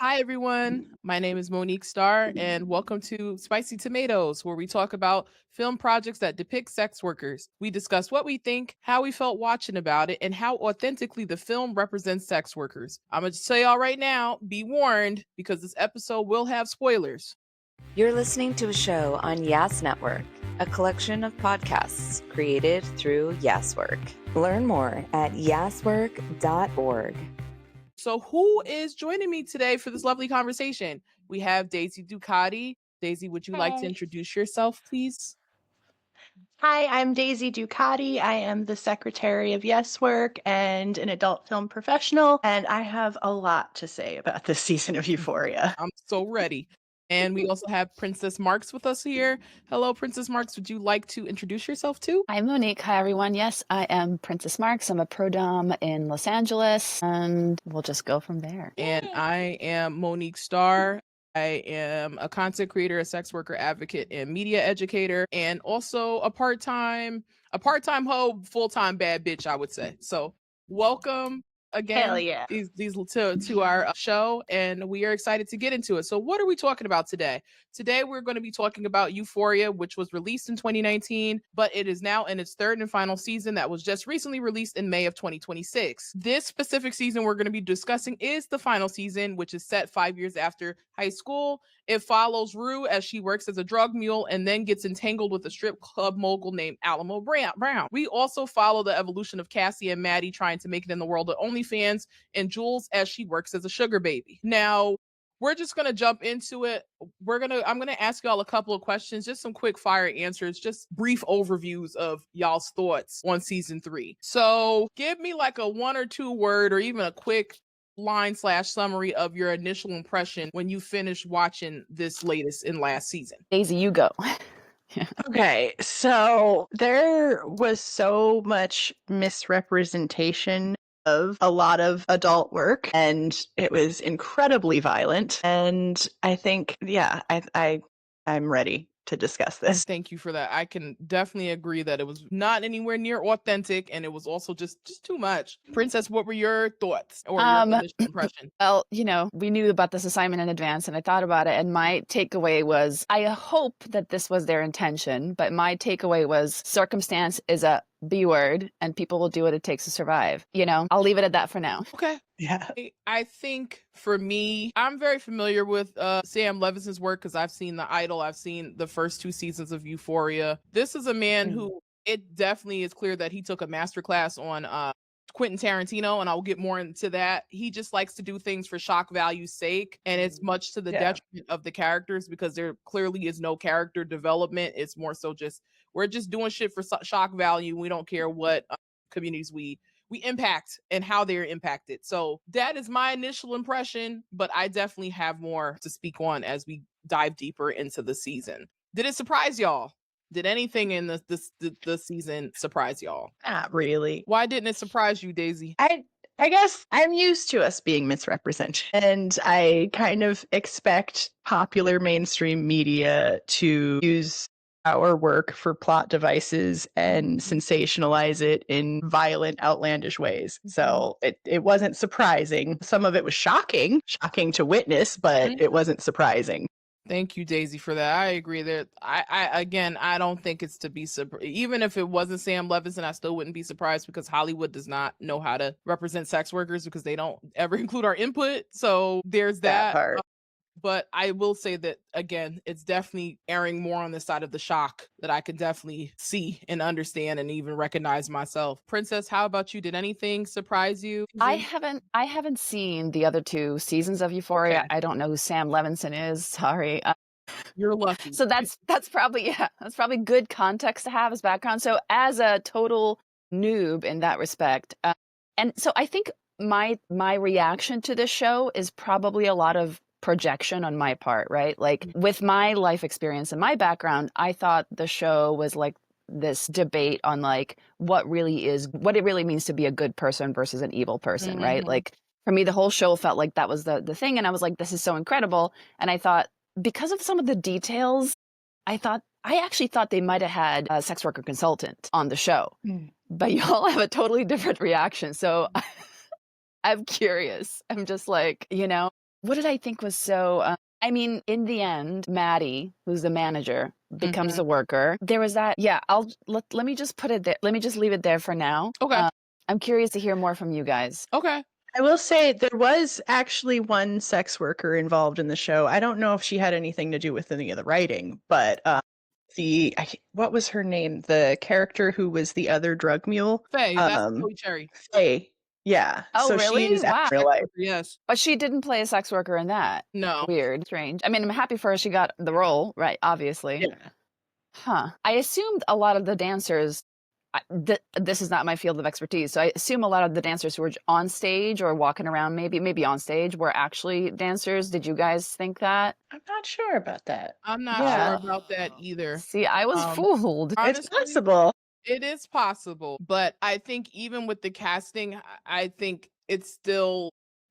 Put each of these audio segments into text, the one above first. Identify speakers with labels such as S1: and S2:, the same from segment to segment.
S1: Hi, everyone. My name is Monique Starr, and welcome to Spicy Tomatoes, where we talk about film projects that depict sex workers. We discuss what we think, how we felt watching about it, and how authentically the film represents sex workers. I'm going to tell y'all right now, be warned, because this episode will have spoilers.
S2: You're listening to a show on YAS Network, a collection of podcasts created through YAS Work. Learn more at yaswork.org.
S1: So, who is joining me today for this lovely conversation? We have Daisy Ducati. Daisy, would you like to
S3: Hey.
S1: introduce yourself, please?
S3: Hi, I'm Daisy Ducati. I am the secretary of YAS Work and an adult film professional, and I have a lot to say about this season of Euphoria.
S1: I'm so ready. And we also have Princess Marx with us here. Hello, Princess Marx. Would you like to introduce yourself too?
S4: Hi, Monique. Hi, everyone. Yes, I am Princess Marx. I'm a pro-dom in Los Angeles, and we'll just go from there.
S1: And I am Monique Starr. I am a content creator, a sex worker advocate, and media educator, and also a part-time hoe, full-time bad bitch, I would say. So welcome again
S3: Hell yeah.
S1: these to our show, and we are excited to get into it. So what are we talking about today? Today we're going to be talking about Euphoria, which was released in 2019, but it is now in its third and final season that was just recently released in May of 2026. This specific season we're going to be discussing is the final season, which is set 5 years after high school. It follows Rue as she works as a drug mule and then gets entangled with a strip club mogul named Alamo Brown. We also follow the evolution of Cassie and Maddie trying to make it in the world of OnlyFans, and Jules as she works as a sugar baby. Now, we're just going to jump into it. I'm going to ask y'all a couple of questions, just some quick fire answers, just brief overviews of y'all's thoughts on season 3. So give me like a 1 or 2 word or even a quick line/summary of your initial impression when you finished watching this latest and last season.
S4: Daisy, you go.
S3: Okay, so there was so much misrepresentation of a lot of adult work, and it was incredibly violent. And I think, I'm ready to discuss this.
S1: Thank you for that. I can definitely agree that it was not anywhere near authentic, and it was also just too much. Princess, what were your thoughts or your initial impression?
S4: Well, we knew about this assignment in advance, and I thought about it, and my takeaway was, I hope that this was their intention, but my takeaway was circumstance is a B word, and people will do what it takes to survive. I'll leave it at that for now.
S1: Okay.
S3: Yeah.
S1: I think for me, I'm very familiar with Sam Levinson's work because I've seen The Idol. I've seen the first 2 seasons of Euphoria. This is a man who it definitely is clear that he took a masterclass on Quentin Tarantino, and I'll get more into that. He just likes to do things for shock value's sake, and it's much to the detriment of the characters because there clearly is no character development. It's more so just we're just doing shit for shock value. We don't care what communities we impact and how they're impacted. So that is my initial impression, but I definitely have more to speak on as we dive deeper into the season. Did it surprise y'all? Did anything in the season surprise y'all?
S3: Not really.
S1: Why didn't it surprise you, Daisy?
S3: I guess I'm used to us being misrepresented, and I kind of expect popular mainstream media to use our work for plot devices and sensationalize it in violent, outlandish ways. So it wasn't surprising. Some of it was shocking to witness, but it wasn't surprising.
S1: Thank you, Daisy, for that. I agree that I don't think it's to be surprised. Even if it wasn't Sam Levinson, I still wouldn't be surprised because Hollywood does not know how to represent sex workers because they don't ever include our input. So there's that
S3: part.
S1: But I will say that, again, it's definitely erring more on the side of the shock that I can definitely see and understand and even recognize myself. Princess, how about you? Did anything surprise you?
S4: I haven't seen the other 2 seasons of Euphoria.
S1: Okay.
S4: I don't know who Sam Levinson is. Sorry.
S1: You're lucky.
S4: So that's probably good context to have as background. So as a total noob in that respect, and so I think my reaction to this show is probably a lot of projection on my part, right? Like with my life experience and my background, I thought the show was like this debate on like what it really means to be a good person versus an evil person, right? Like for me, the whole show felt like that was the thing. And I was like, this is so incredible. And I thought, because of some of the details, I actually thought they might have had a sex worker consultant on the show, but y'all have a totally different reaction. So I'm curious. I'm just like, what did I think was so I mean, in the end, Maddie, who's the manager, becomes
S1: Mhm.
S4: a worker. There was that, yeah, let me just put it there. Let me just leave it there for now.
S1: Okay.
S4: I'm curious to hear more from you guys.
S1: Okay.
S3: I will say there was actually one sex worker involved in the show. I don't know if she had anything to do with any of the writing, but what was her name? The character who was the other drug mule?
S1: Faye, that's Chloe Cherry.
S3: Faye. Yeah.
S4: Oh,
S3: So
S4: really?
S3: she's
S4: Wow.
S3: real life.
S1: Yes.
S4: But she didn't play a sex worker in that.
S1: No.
S4: Weird, strange. I mean, I'm happy for her she got the role, right? Obviously.
S3: Yeah.
S4: Huh. I assumed a lot of the dancers, this is not my field of expertise, so I assume a lot of the dancers who were on stage or walking around, maybe on stage, were actually dancers. Did you guys think that?
S3: I'm not sure about that.
S1: I'm not
S3: Yeah.
S1: sure about that either.
S4: See, I was fooled.
S3: It's
S1: Honestly,
S3: possible.
S1: it is possible, but I think even with the casting, I think it still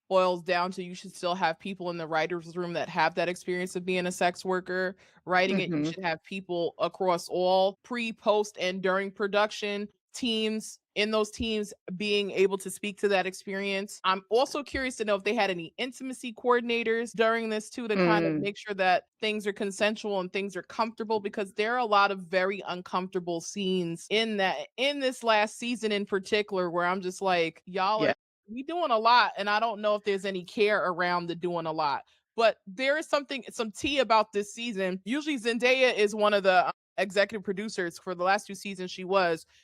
S1: boils down to you should still have people in the writer's room that have that experience of being a sex worker writing it. You
S3: Mhm.
S1: should have people across all pre, post, and during production teams in those teams being able to speak to that experience. I'm also curious to know if they had any intimacy coordinators during this too to kind of make sure that things are consensual and things are comfortable, because there are a lot of very uncomfortable scenes in this last season in particular where I'm just like, y'all
S3: Yeah.
S1: are we doing a lot, and I don't know if there's any care around the doing a lot. But there is some tea about this season. Usually Zendaya is one of the executive producers for the last 2 seasons.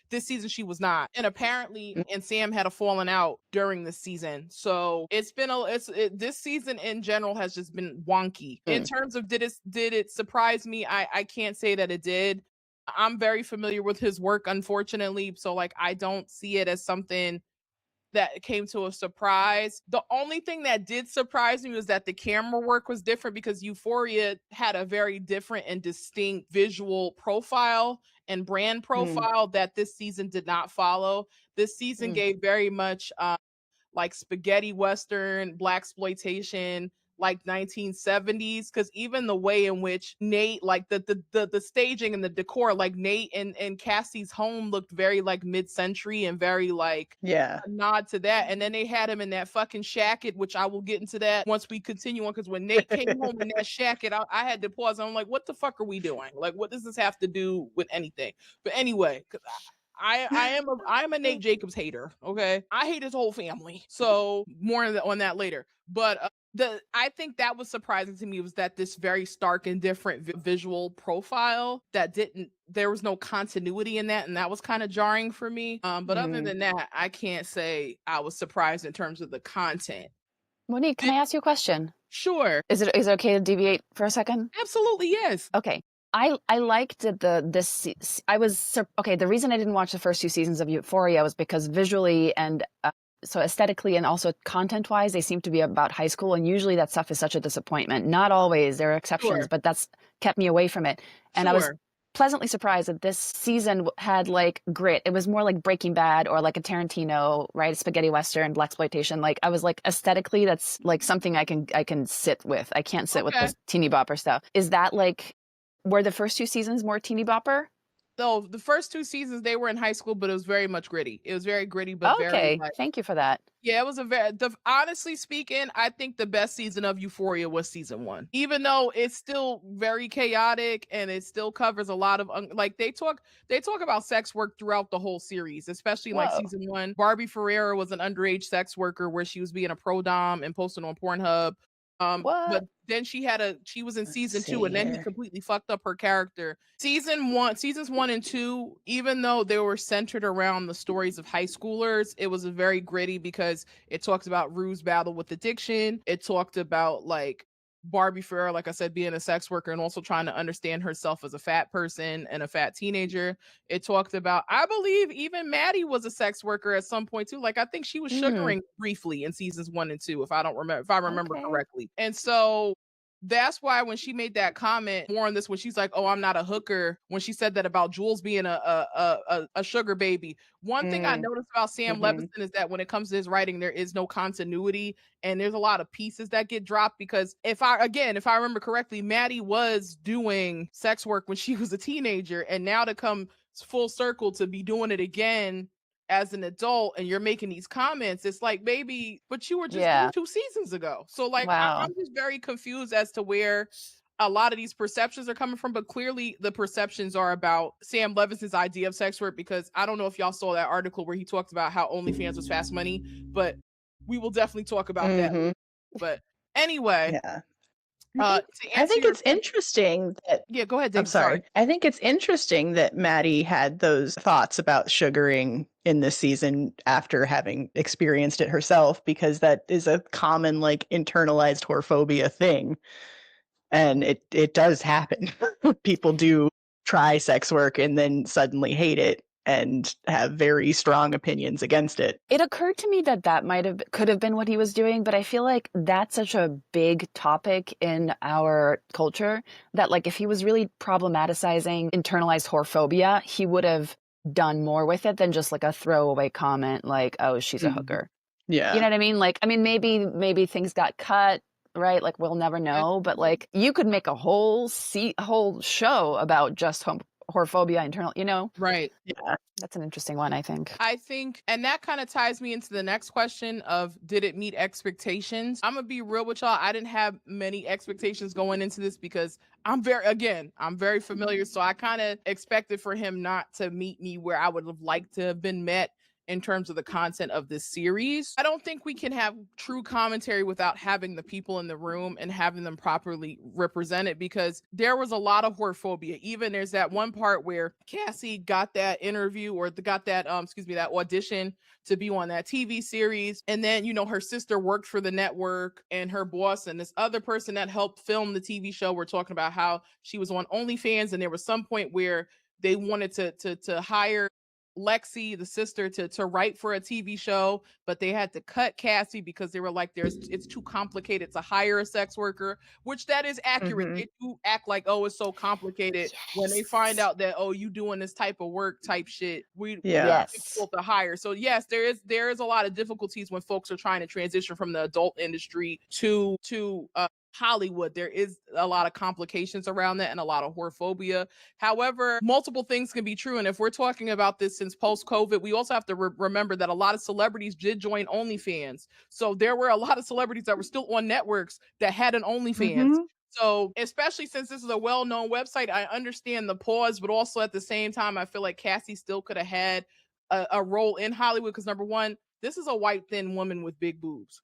S1: This season she was not, and apparently and Sam had a falling out during this season. So it's been this season in general has just been wonky in terms of did it surprise me. I can't say that it did. I'm very familiar with his work, unfortunately, so like I don't see it as something that came to a surprise. The only thing that did surprise me was that the camera work was different, because Euphoria had a very different and distinct visual profile and brand profile that this season did not follow. This season gave very much like spaghetti western, blaxploitation, like 1970s, because even the way in which Nate, like the staging and the decor, like Nate and Cassie's home looked very like mid-century and very like
S3: Yeah.
S1: a nod to that. And then they had him in that fucking shacket, which I will get into that once we continue on, because when Nate came home in that shacket, I had to pause. I'm like, what the fuck are we doing? Like, what does this have to do with anything? But anyway, because I'm a Nate Jacobs hater. Okay, I hate his whole family. So more on that later. But I think that was surprising to me, was that this very stark and different visual profile that there was no continuity in that, and that was kind of jarring for me. But other than that, I can't say I was surprised in terms of the content.
S4: Monique, can I ask you a question?
S1: Sure.
S4: Is it okay to deviate for a second?
S1: Absolutely, yes.
S4: Okay. I liked the reason I didn't watch the first 2 seasons of Euphoria was because visually and so aesthetically and also content-wise, they seem to be about high school, and usually that stuff is such a disappointment. Not always, there are exceptions,
S1: Sure.
S4: but that's kept me away from it. And I was
S1: Sure.
S4: pleasantly surprised that this season had like grit. It was more like Breaking Bad or like a Tarantino, right? Spaghetti Western, blaxploitation. Like I was like aesthetically, that's like something I can sit with. I can't sit with
S1: Okay.
S4: this teeny bopper stuff. Is that like, were the first 2 seasons more teeny bopper?
S1: So the first 2 seasons they were in high school, but it was very much gritty. It was very gritty, but very
S4: Okay,
S1: like,
S4: thank you for that.
S1: yeah, it was honestly speaking, I think the best season of Euphoria was season 1. Even though it's still very chaotic and it still covers a lot of like they talk about sex work throughout the whole series, especially like
S4: Whoa.
S1: season 1. Barbie Ferreira was an underage sex worker where she was being a pro dom and posted on Pornhub. But
S4: What?
S1: then she was in season
S3: Let's
S1: 2,
S3: see
S1: and then he
S3: here.
S1: completely fucked up her character. Seasons 1 and 2, even though they were centered around the stories of high schoolers, it was a very gritty, because it talked about Rue's battle with addiction. It talked about like Barbie Ferrer, like I said, being a sex worker and also trying to understand herself as a fat person and a fat teenager. It talked about, I believe even Maddie was a sex worker at some point too. Like I think she was sugaring briefly in seasons 1 and 2, if I remember
S4: Okay.
S1: correctly. And so that's why when she made that comment more on this, when she's like, "Oh, I'm not a hooker," when she said that about Jules being a sugar baby. One thing I noticed about Sam Levinson is that when it comes to his writing, there is no continuity, and there's a lot of pieces that get dropped, because if I remember correctly, Maddie was doing sex work when she was a teenager, and now to come full circle to be doing it again as an adult and you're making these comments, it's like, baby, but you were just
S4: Yeah.
S1: 2 seasons ago. So like,
S4: Wow.
S1: I'm just very confused as to where a lot of these perceptions are coming from, but clearly the perceptions are about Sam Levinson's idea of sex work, because I don't know if y'all saw that article where he talked about how OnlyFans was fast money, but we will definitely talk about that. But anyway,
S3: Yeah.
S1: to
S3: I
S1: answer
S3: think
S1: your
S3: it's interesting that
S1: yeah, go ahead,
S3: I'm
S1: Dave.
S3: sorry. I think it's interesting that Maddie had those thoughts about sugaring in this season after having experienced it herself, because that is a common like internalized whorephobia thing. And it does happen. People do try sex work and then suddenly hate it and have very strong opinions against it.
S4: It occurred to me that could have been what he was doing, but I feel like that's such a big topic in our culture that like if he was really problematizing internalized whorephobia, he would have done more with it than just like a throwaway comment like, oh, she's a hooker.
S3: Yeah.
S4: You know what I mean? Like, I mean, maybe things got cut, right? Like we'll never know, but like you could make a whole show about just whorephobia internal, you know?
S1: right.
S3: Yeah.
S4: That's an interesting one, I think.
S1: I think, and that kind of ties me into the next question of, did it meet expectations? I'm gonna be real with y'all. I didn't have many expectations going into this because I'm very familiar. So I kind of expected for him not to meet me where I would have liked to have been met in terms of the content of this series. I don't think we can have true commentary without having the people in the room and having them properly represented, because there was a lot of whorephobia. Even there's that one part where Cassie got that interview or got that that audition to be on that TV series, and then her sister worked for the network, and her boss and this other person that helped film the TV show were talking about how she was on OnlyFans, and there was some point where they wanted to hire Lexi, the sister, to write for a TV show, but they had to cut Cassie because they were like, it's too complicated to hire a sex worker, which that is accurate. They do act like, oh, it's so complicated when they find out that, oh, you doing this type of work type shit.
S4: Yes.
S1: Difficult to hire. So yes, there is a lot of difficulties when folks are trying to transition from the adult industry to Hollywood. There is a lot of complications around that and a lot of whorephobia. However, multiple things can be true. And if we're talking about this since post-COVID, we also have to remember that a lot of celebrities did join OnlyFans. So there were a lot of celebrities that were still on networks that had an OnlyFans. So especially since this is a well-known website, I understand the pause, but also at the same time, I feel like Cassie still could have had a role in Hollywood because, number one, this is a white thin woman with big boobs.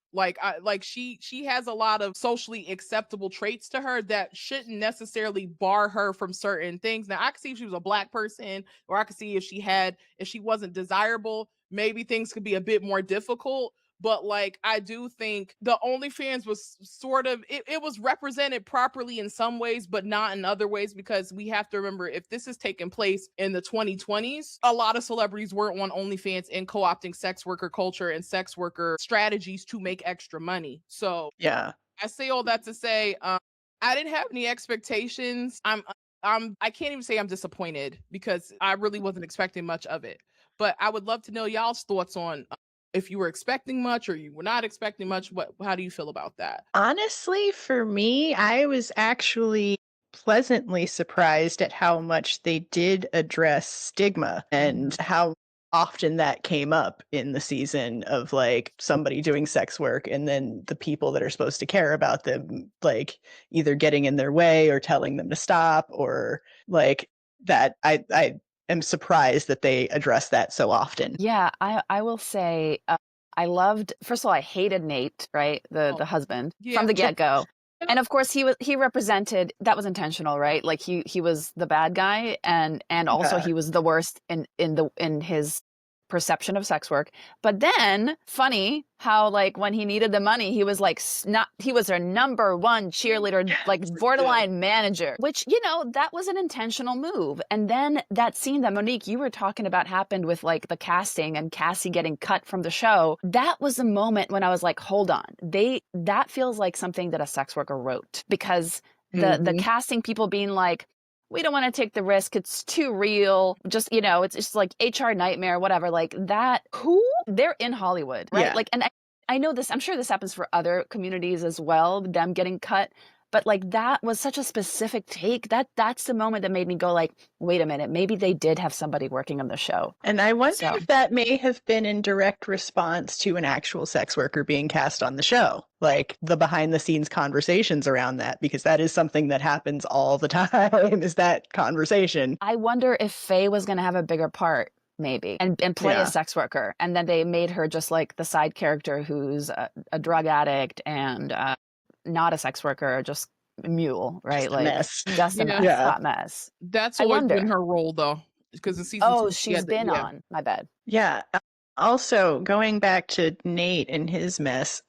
S1: She has a lot of socially acceptable traits to her that shouldn't necessarily bar her from certain things. Now I could see if she was a black person, or I could see if she wasn't desirable, maybe things could be a bit more difficult. But like, I do think the OnlyFans was sort of, it was represented properly in some ways, but not in other ways, because we have to remember, if this is taking place in the 2020s, a lot of celebrities were on OnlyFans and co-opting sex worker culture and sex worker strategies to make extra money. So
S3: Yeah.
S1: I say all that to say, I didn't have any expectations. I can't even say I'm disappointed because I really wasn't expecting much of it. But I would love to know y'all's thoughts on if you were expecting much or you were not expecting much. How do you feel about that?
S3: Honestly, for me, I was actually pleasantly surprised at how much they did address stigma and how often that came up in the season of like somebody doing sex work and then the people that are supposed to care about them like either getting in their way or telling them to stop, or like that. I am surprised that they address that so often.
S4: Yeah, I will say I loved, first of all, I hated Nate, right? The husband from the get-go. And of course he represented, that was intentional, right? Like he was the bad guy and also he was the worst in his perception of sex work. But then funny how like when he needed the money, he was like he was their number one cheerleader, like borderline manager, which, that was an intentional move. And then that scene that Monique, you were talking about happened with like the casting and Cassie getting cut from the show. That was a moment when I was like, hold on, that feels like something that a sex worker wrote, because the casting people being like, we don't want to take the risk. It's too real. Just, it's just like HR nightmare, whatever. Like that. They're in Hollywood, right?
S3: Yeah.
S4: Like, and I know this, I'm sure this happens for other communities as well, them getting cut. But like that was such a specific take. That's the moment that made me go like, wait a minute, maybe they did have somebody working on the show.
S3: And I wonder
S4: So-
S3: if that may have been in direct response to an actual sex worker being cast on the show, like the behind the scenes conversations around that, because that is something that happens all the time, is that conversation.
S4: I wonder if Faye was going to have a bigger part, maybe, and play
S3: Yeah.
S4: a sex worker. And then they made her just like the side character who's a drug addict and not a sex worker, just a mule, right?
S3: Just a
S4: like
S3: mess.
S4: just a
S1: Yeah.
S4: mess,
S3: Yeah.
S4: hot mess.
S1: That's
S4: I
S1: always
S4: wonder.
S1: been her role, though, because in season
S4: Oh,
S1: 2, she
S4: she's
S1: had the-
S4: been
S1: yeah.
S4: on. My bad.
S3: Yeah. Also, going back to Nate and his mess,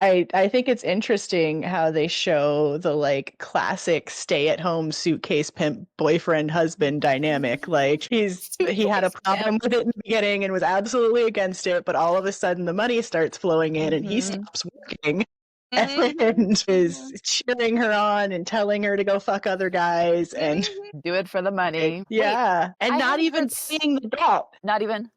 S3: I think it's interesting how they show the like classic stay-at-home suitcase pimp boyfriend husband dynamic. Like he had a problem with it in the beginning and was absolutely against it, but all of a sudden the money starts flowing in and he
S4: Mhm.
S3: stops working
S1: Mhm.
S3: and is cheering her on and telling her to go fuck other guys and
S4: Do it for the money. Wait,
S3: yeah, and
S4: I
S3: not
S4: haven't
S3: even
S4: heard
S3: paying the debt.
S4: not even.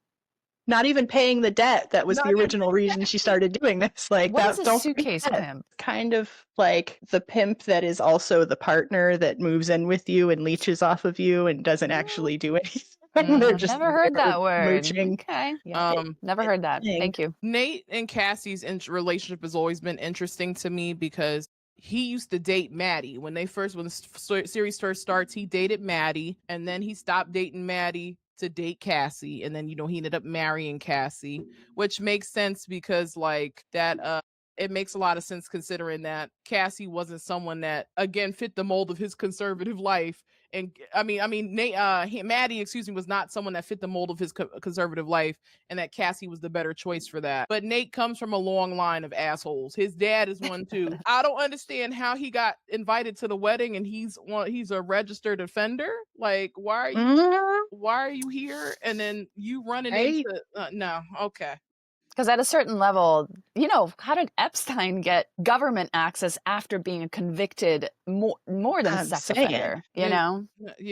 S3: Paying the debt that was
S1: Not
S3: the
S1: even
S3: original reason she started doing this. Like
S4: What
S3: that,
S4: is a
S3: don't
S4: suitcase
S3: forget.
S4: pimp?
S3: Kind of like the pimp that is also the partner that moves in with you and leeches off of you and doesn't actually do anything. They're just
S4: Never heard
S3: there
S4: that word.
S3: mooching.
S4: Okay. Yeah. Never heard that. Thank you.
S1: Nate and Cassie's relationship has always been interesting to me because he used to date Maddie when the series first starts. He dated Maddie, and then he stopped dating Maddie to date Cassie, and then he ended up marrying Cassie, which makes sense because like that it makes a lot of sense considering that Cassie wasn't someone that again fit the mold of his conservative life. And Maddie, was not someone that fit the mold of his conservative life, and that Cassie was the better choice for that. But Nate comes from a long line of assholes. His dad is one too. I don't understand how he got invited to the wedding, and he's a registered offender. Like, why are you here? And then you running into no, okay.
S4: Because at a certain level, how did Epstein get government access after being a convicted more than sex offender?
S1: Yeah,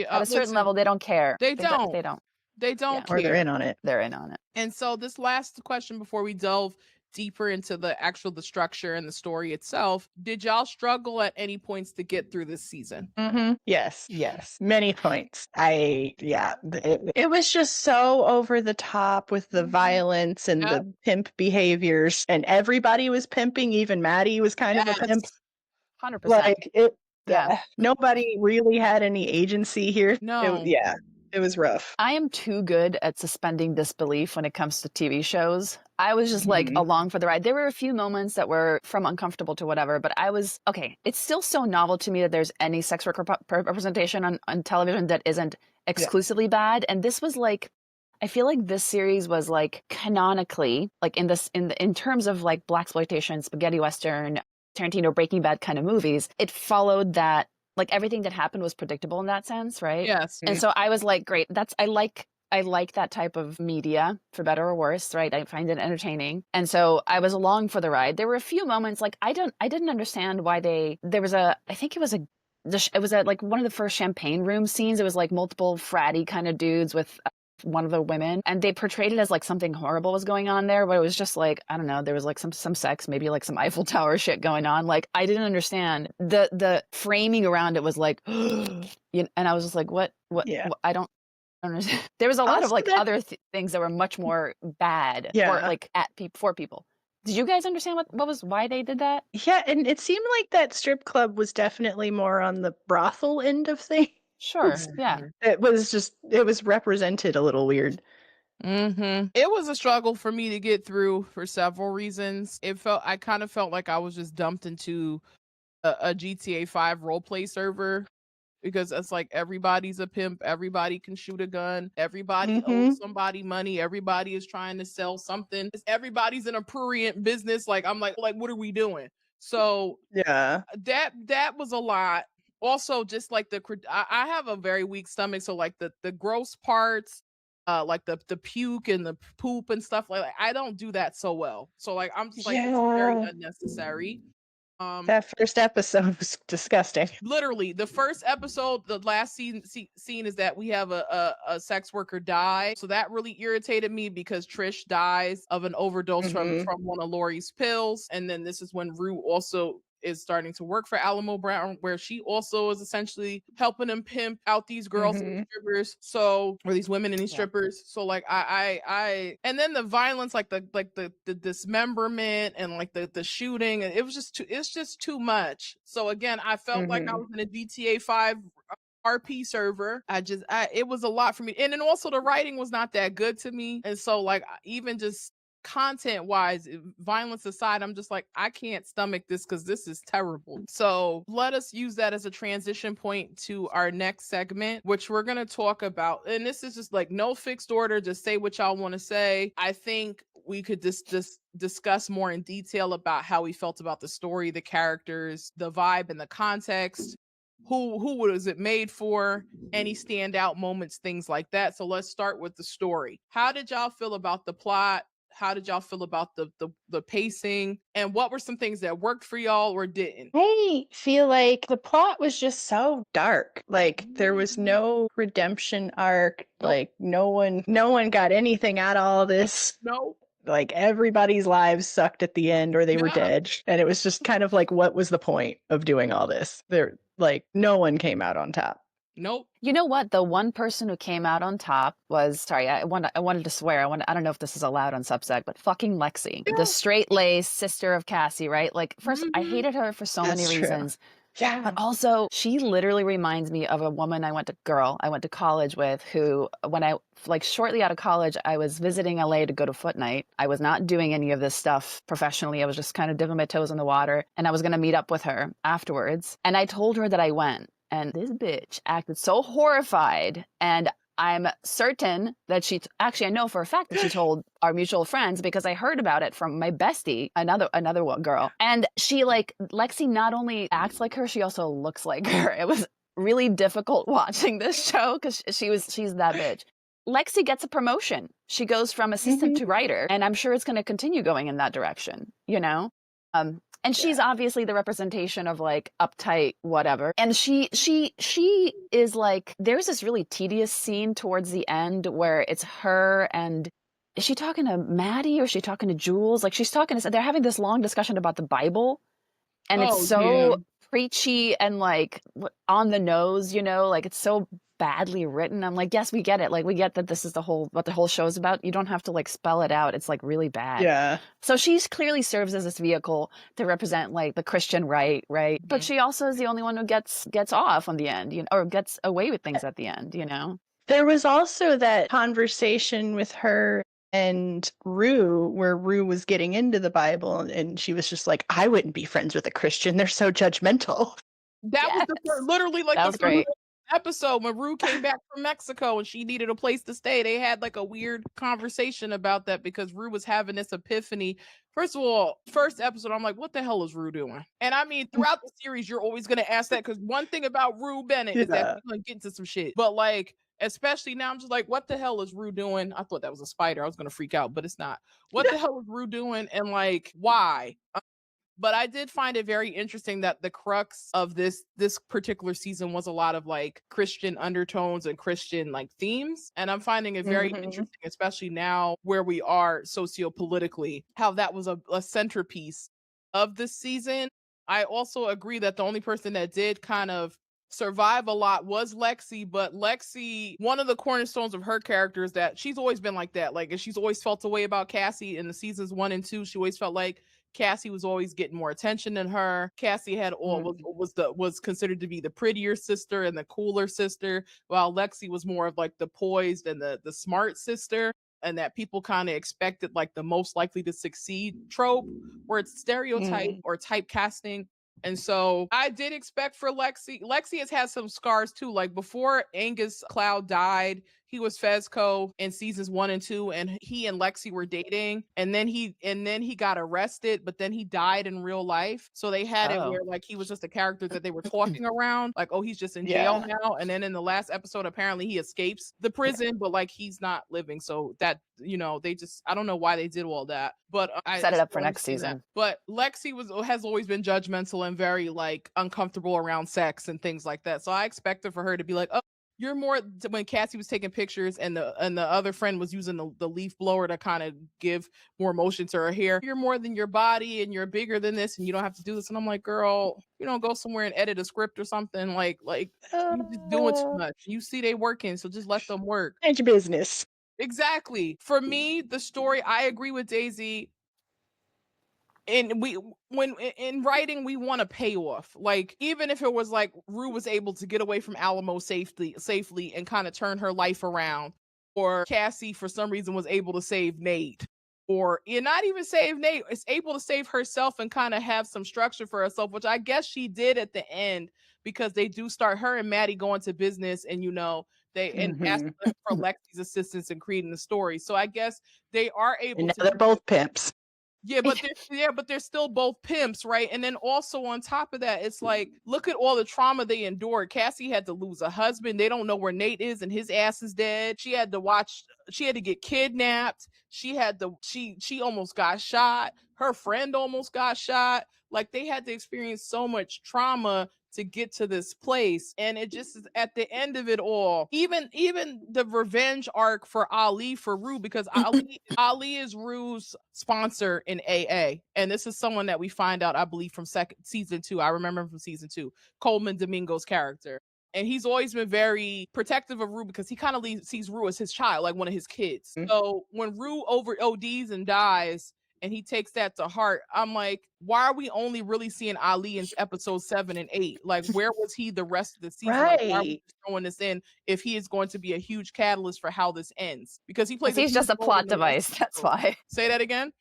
S4: at a certain level, they don't care.
S1: They don't
S4: Yeah.
S1: care.
S3: Or they're in on it.
S4: They're in on it.
S1: And so this last question before we delve deeper into the structure and the story itself, did y'all struggle at any points to get through this season?
S3: Yes, many points. It was just so over the top with the violence and the pimp behaviors, and everybody was pimping. Even Maddie was kind of a pimp.
S4: 100%.
S3: Like it.
S4: Yeah.
S3: Nobody really had any agency here.
S1: No.
S3: It was rough.
S4: I am too good at suspending disbelief when it comes to TV shows. I was just like along for the ride. There were a few moments that were from uncomfortable to whatever, but I was, okay, it's still so novel to me that there's any sex worker representation on television that isn't exclusively bad. And this was like, I feel like this series was like canonically, like in terms of like blaxploitation, spaghetti western, Tarantino, Breaking Bad kind of movies, it followed that. Like everything that happened was predictable in that sense, right?
S1: Yes.
S4: And so I was like, great. I like that type of media, for better or worse, right? I find it entertaining. And so I was along for the ride. There were a few moments like I didn't understand why it was like one of the first champagne room scenes. It was like multiple fratty kind of dudes with one of the women, and they portrayed it as like something horrible was going on there, but it was just like, I don't know, there was like some sex, maybe like some Eiffel Tower shit going on. Like I didn't understand the framing around it was like and I was just like, what I don't understand. There was a lot of like other things that were much more bad or like for people. Did you guys understand why they did that?
S3: Yeah, and it seemed like that strip club was definitely more on the brothel end of things.
S4: Sure. Yeah.
S3: It was represented a little weird.
S1: It was a struggle for me to get through for several reasons. I kind of felt like I was just dumped into a GTA 5 roleplay server, because it's like everybody's a pimp, everybody can shoot a gun, everybody owes somebody money, everybody is trying to sell something, everybody's in a prurient business. Like I'm like what are we doing? So that was a lot. Also, just like I have a very weak stomach, so like the gross parts, like the puke and the poop and stuff like that, I don't do that so well. So like I'm just like it's very unnecessary.
S3: That first episode was disgusting.
S1: Literally, the first episode, the last scene is that we have a sex worker die. So that really irritated me because Trish dies of an overdose from one of Lori's pills, and then this is when Rue also is starting to work for Alamo Brown, where she also is essentially helping them pimp out these girls and these strippers. So, or these women and these strippers. So like and then the violence, like the dismemberment and like the shooting, and it's just too much. So again, I felt like I was in a GTA 5 RP server. It was a lot for me. And then also the writing was not that good to me. And so like even just content wise, violence aside, I'm just like, I can't stomach this because this is terrible. So let us use that as a transition point to our next segment, which we're going to talk about. And this is just like no fixed order, just say what y'all want to say. I think we could just discuss more in detail about how we felt about the story, the characters, the vibe, and the context. Who was it made for? Any standout moments, things like that. So let's start with the story. How did y'all feel about the plot? How did y'all feel about the pacing? And what were some things that worked for y'all or didn't?
S3: I feel like the plot was just so dark. Like there was no redemption arc.
S1: Nope.
S3: Like no one got anything out of all this.
S1: No.
S3: Like everybody's lives sucked at the end or they were dead. And it was just kind of like, what was the point of doing all this? No one came out on top.
S1: Nope.
S4: You know what? The one person who came out on top was, sorry, I wanted to swear. I don't know if this is allowed on Substack, but fucking Lexi, the straight-laced sister of Cassie, right? Like, first, I hated her for so many reasons.
S3: Yeah.
S4: But also, she literally reminds me of a woman I went to college with who, when shortly out of college, I was visiting LA to go to Foot Night. I was not doing any of this stuff professionally. I was just kind of dipping my toes in the water, and I was going to meet up with her afterwards. And I told her that I went. And this bitch acted so horrified. And I'm certain that I know for a fact that she told our mutual friends because I heard about it from my bestie, another girl. And Lexi not only acts like her, she also looks like her. It was really difficult watching this show because she's that bitch. Lexi gets a promotion. She goes from assistant to writer. And I'm sure it's going to continue going in that direction, you know? And she's obviously the representation of like uptight whatever. And she is like, there's this really tedious scene towards the end where it's her and is she talking to Maddie or is she talking to Jules? Like they're having this long discussion about the Bible. And it's so preachy and like on the nose, you know, like it's so badly written. I'm like, yes, we get it. Like we get that this is what the whole show's about. You don't have to like spell it out. It's like really bad.
S3: Yeah.
S4: So she clearly serves as this vehicle to represent like the Christian right? But she also is the only one who gets off on the end, you know, or gets away with things at the end, you know?
S3: There was also that conversation with her and Rue, where Rue was getting into the Bible, and she was just like, I wouldn't be friends with a Christian. They're so judgmental.
S1: That was literally like
S4: that was great.
S1: Episode when Rue came back from Mexico and she needed a place to stay. They had like a weird conversation about that because Rue was having this epiphany. First of all, first episode, I'm like, what the hell is Rue doing? And I mean, throughout the series, you're always going to ask that because one thing about Rue Bennett is that she's going to get into some shit. But like, especially now, I'm just like, what the hell is Rue doing? I thought that was a spider. I was going to freak out, but it's not. What the hell is Rue doing? And like, why? But I did find it very interesting that the crux of this particular season was a lot of like Christian undertones and Christian like themes. And I'm finding it very interesting, especially now where we are sociopolitically, how that was a centerpiece of this season. I also agree that the only person that did kind of survive a lot was Lexi, but Lexi, one of the cornerstones of her character is that she's always been like that. Like, and she's always felt a way about Cassie in the seasons 1 and 2. She always felt like Cassie was always getting more attention than her. Cassie had was considered to be the prettier sister and the cooler sister, while Lexi was more of like the poised and the smart sister, and that people kind of expected like the most likely to succeed trope, where it's stereotype or typecasting. And so I did expect for Lexi. Lexi has had some scars too. Like before Angus Cloud died, he was Fezco in seasons 1 and 2, and he and Lexi were dating. And then he got arrested, but then he died in real life. So they had it where like he was just a character that they were talking around, like, oh, he's just in jail now. And then in the last episode, apparently he escapes the prison, but like he's not living. So that, you know, they just, I don't know why they did all that, but I
S4: set it up for next season.
S1: But Lexi has always been judgmental and very like uncomfortable around sex and things like that. So I expected for her to be like, oh, You're more when Cassie was taking pictures and the other friend was using the leaf blower to kind of give more motion to her hair. You're more than your body and you're bigger than this and you don't have to do this. And I'm like, girl, you don't go somewhere and edit a script or something. Like you just doing too much. You see they working, so just let them work.
S3: Mind your business.
S1: Exactly. For me, the story, I agree with Daisy. And when in writing, we want a payoff. Like, even if it was like Rue was able to get away from Alamo safely and kind of turn her life around, or Cassie for some reason was able to save Nate, or not even save Nate, is able to save herself and kind of have some structure for herself, which I guess she did at the end, because they do start her and Maddie going to business, and they ask for Lexi's assistance in creating the story. So I guess they are able
S3: And now
S1: to.
S3: they're both pimps.
S1: Yeah, but they're still both pimps, right? And then also on top of that, it's like, look at all the trauma they endured. Cassie had to lose a husband. They don't know where Nate is, and his ass is dead. She had to get kidnapped. She almost got shot. Her friend almost got shot. Like, they had to experience so much trauma to get to this place. And it just is at the end of it all, even the revenge arc for Ali, for Rue, because Ali is Rue's sponsor in AA. And this is someone that we find out, I believe, from season 2. I remember him from season 2, Coleman Domingo's character. And he's always been very protective of Rue because he kind of sees Rue as his child, like one of his kids. So when Rue ODs and dies, and he takes that to heart, I'm like, why are we only really seeing Ali in episodes 7 and 8? Like, where was he the rest of the season?
S3: Right.
S1: Like, why are we throwing this in if he is going to be a huge catalyst for how this ends? Because
S4: he's just a plot device. That's why.
S1: Say that again?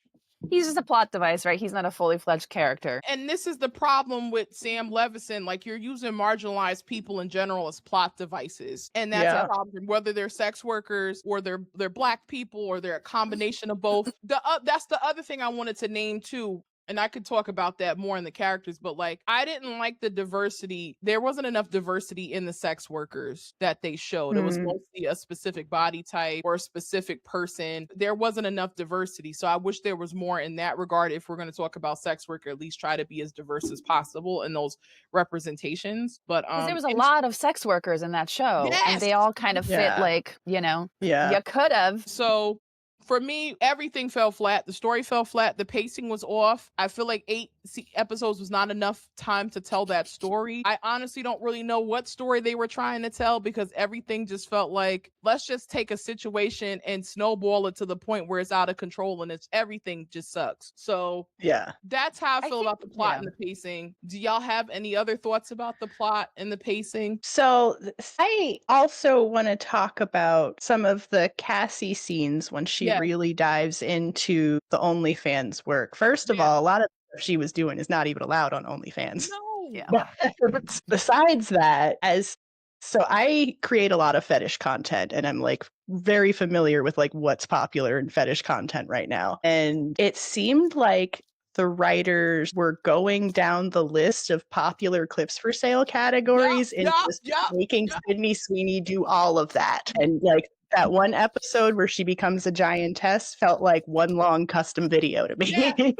S4: He's just a plot device, right? He's not a fully fledged character.
S1: And this is the problem with Sam Levinson. Like, you're using marginalized people in general as plot devices. And that's a problem, whether they're sex workers or they're Black people or they're a combination of both. That's the other thing I wanted to name too. And I could talk about that more in the characters, but like, I didn't like the diversity. There wasn't enough diversity in the sex workers that they showed. It was mostly a specific body type or a specific person. There wasn't enough diversity. So I wish there was more in that regard. If we're going to talk about sex work, at least try to be as diverse as possible in those representations. But
S4: there was a lot of sex workers in that show, and they all kind of fit, like, you could have.
S1: So for me, everything fell flat. The story fell flat. The pacing was off. I feel like 8 episodes was not enough time to tell that story. I honestly don't really know what story they were trying to tell, because everything just felt like, let's just take a situation and snowball it to the point where it's out of control and everything just sucks. So that's how I feel about the plot and the pacing. Do y'all have any other thoughts about the plot and the pacing?
S3: So I also want to talk about some of the Cassie scenes when she really dives into the OnlyFans work. First of all, a lot of stuff she was doing is not even allowed on OnlyFans.
S1: No.
S4: Yeah.
S3: But besides that, so I create a lot of fetish content, and I'm like very familiar with like what's popular in fetish content right now. And it seemed like the writers were going down the list of popular clips for sale categories and just making Sydney Sweeney do all of that. And like, that one episode where she becomes a giantess felt like one long custom video to me.
S1: Literally.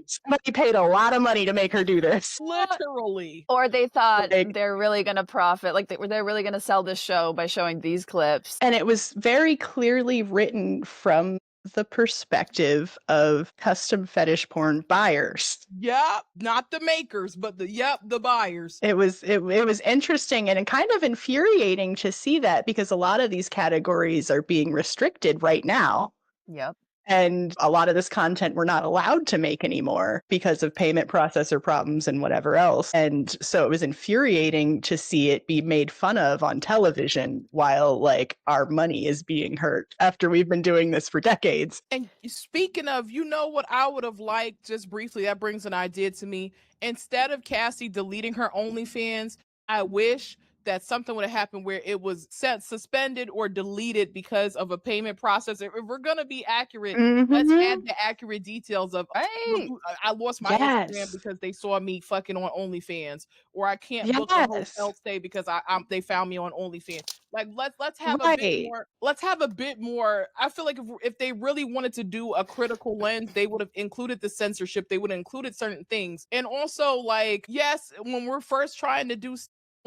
S3: Somebody paid a lot of money to make her do this.
S1: Literally.
S4: Or they thought they're really going to profit, like they're really going to sell this show by showing these clips.
S3: And it was very clearly written from the perspective of custom fetish porn buyers.
S1: Yeah, not the makers, but the buyers.
S3: It was interesting and kind of infuriating to see that, because a lot of these categories are being restricted right now.
S4: Yep.
S3: And a lot of this content we're not allowed to make anymore because of payment processor problems and whatever else. And so it was infuriating to see it be made fun of on television while like our money is being hurt after we've been doing this for decades.
S1: And speaking of, you know what I would have liked, just briefly, that brings an idea to me. Instead of Cassie deleting her OnlyFans, I wish that something would have happened where it was suspended or deleted because of a payment processor. If we're going to be accurate, let's add the accurate details of, I lost my Instagram because they saw me fucking on OnlyFans, or I can't book a hotel stay because they found me on OnlyFans. Like, let's have a bit more. Let's have a bit more. I feel like if they really wanted to do a critical lens, they would have included the censorship. They would have included certain things. And also, like, yes, when we're first trying to do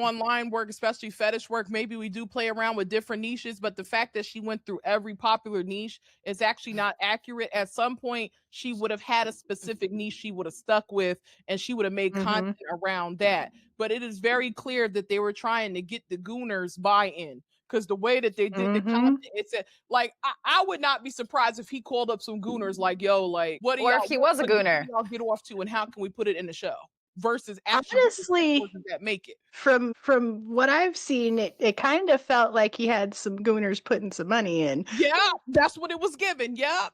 S1: online work, especially fetish work, maybe we do play around with different niches, but the fact that she went through every popular niche is actually not accurate. At some point, she would have had a specific niche she would have stuck with, and she would have made content around that. But it is very clear that they were trying to get the Gooners buy-in. Because the way that they did the content, it said, like, I would not be surprised if he called up some Gooners like, yo, like, what do
S4: Or
S1: y'all,
S4: if he was a
S1: what do
S4: Gooner.
S1: y'all get off to, and how can we put it in the show? Versus actually
S3: Honestly,
S1: that make it.
S3: From what I've seen, it kind of felt like he had some Gooners putting some money in.
S1: Yeah, that's what it was given. Yep.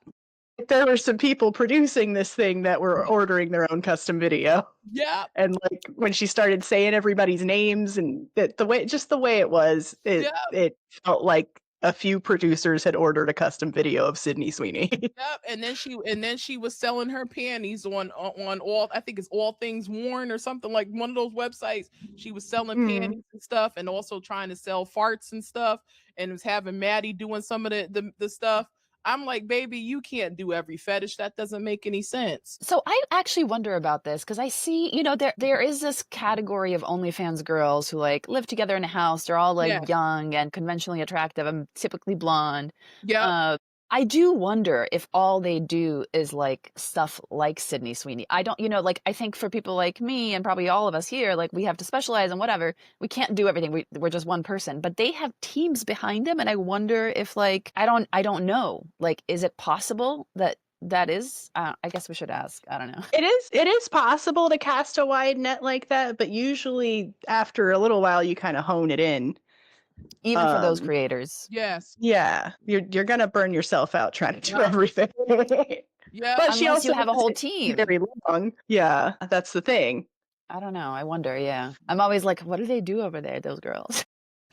S3: There were some people producing this thing that were ordering their own custom video.
S1: Yeah.
S3: And like when she started saying everybody's names and the way it was, it felt like a few producers had ordered a custom video of Sydney Sweeney.
S1: Yep. And then she was selling her panties on all, I think it's All Things Worn or something, like one of those websites. She was selling panties and stuff, and also trying to sell farts and stuff, and was having Maddie doing some of the stuff. I'm like, baby, you can't do every fetish. That doesn't make any sense.
S4: So I actually wonder about this because I see, there is this category of OnlyFans girls who like live together in a house. They're all like young and conventionally attractive and typically blonde.
S1: Yeah.
S4: I do wonder if all they do is like stuff like Sydney Sweeney. I don't, like I think for people like me and probably all of us here, like we have to specialize in whatever. We can't do everything. We're just one person, but they have teams behind them. And I wonder if like, I don't know, like, is it possible that is, I guess we should ask. I don't know.
S3: It is possible to cast a wide net like that, but usually after a little while, you kind of hone it in.
S4: Even for those creators.
S1: Yes.
S3: Yeah. You're going to burn yourself out trying to do everything.
S1: Yeah.
S3: But
S4: unless
S3: she also
S4: you have a whole team.
S3: Very long. Yeah. That's the thing.
S4: I don't know. I wonder. Yeah. I'm always like, what do they do over there, those girls?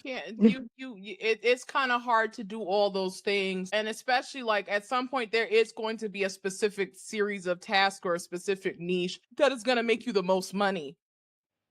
S1: It's kind of hard to do all those things, and especially like at some point there is going to be a specific series of tasks or a specific niche that is going to make you the most money.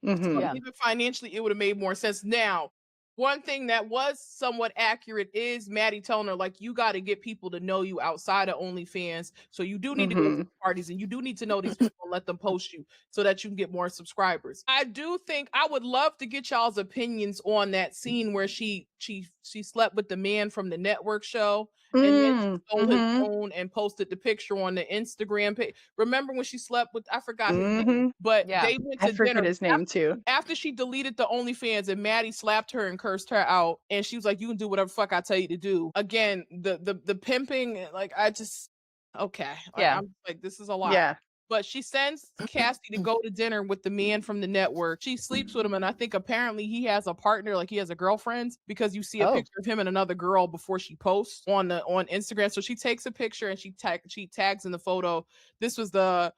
S1: So even financially, it would have made more sense. Now, one thing that was somewhat accurate is Maddie telling her, like, you got to get people to know you outside of OnlyFans. So you do need to go to parties, and you do need to know these people and let them post you so that you can get more subscribers. I do think I would love to get y'all's opinions on that scene where she slept with the man from the network show. And then she stole his phone and posted the picture on the Instagram page. Remember when she slept with, I forgot his name, but they went to
S3: I forget
S1: dinner.
S3: his name too.
S1: After she deleted the OnlyFans and Maddie slapped her and cursed her out, and she was like, you can do whatever fuck I tell you to do. Again, the pimping, like, I just, okay. Like, I'm like, this is a lot. Yeah. But she sends Cassie to go to dinner with the man from the network. She sleeps with him, and I think apparently he has a partner, like he has a girlfriend, because you see a picture of him and another girl before she posts on Instagram. So she takes a picture and she tags in the photo, this is the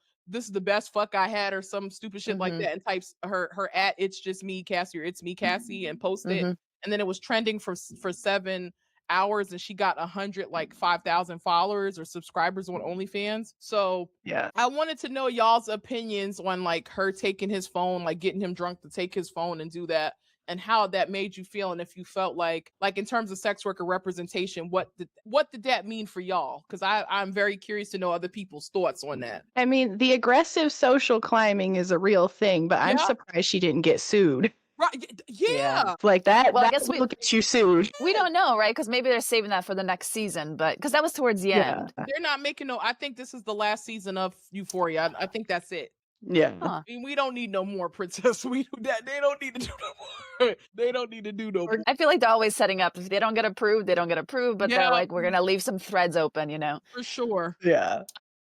S1: best fuck I had, or some stupid shit like that, and types her at it's just me Cassie, or it's me Cassie, and post it. And then it was trending for 7 hours, and she got 5,000 followers or subscribers on OnlyFans. So I wanted to know y'all's opinions on like her taking his phone, like getting him drunk to take his phone and do that, and how that made you feel, and if you felt like in terms of sex worker representation, what did that mean for y'all? Because I'm very curious to know other people's thoughts on that.
S3: I mean, the aggressive social climbing is a real thing, but I'm surprised she didn't get sued.
S1: Right? Yeah.
S3: Like that.
S4: Well,
S3: that
S4: I guess
S3: will get you sued.
S4: We don't know, right? Because maybe they're saving that for the next season, but because that was towards the end.
S1: They're not making I think this is the last season of Euphoria. I think that's it.
S3: Yeah.
S1: I mean, we don't need no more, princess. We do that. They don't need to do no more. They don't need to do no more.
S4: I feel like they're always setting up. If they don't get approved, they don't get approved. But they're like, we're gonna leave some threads open,
S1: For sure.
S3: Yeah.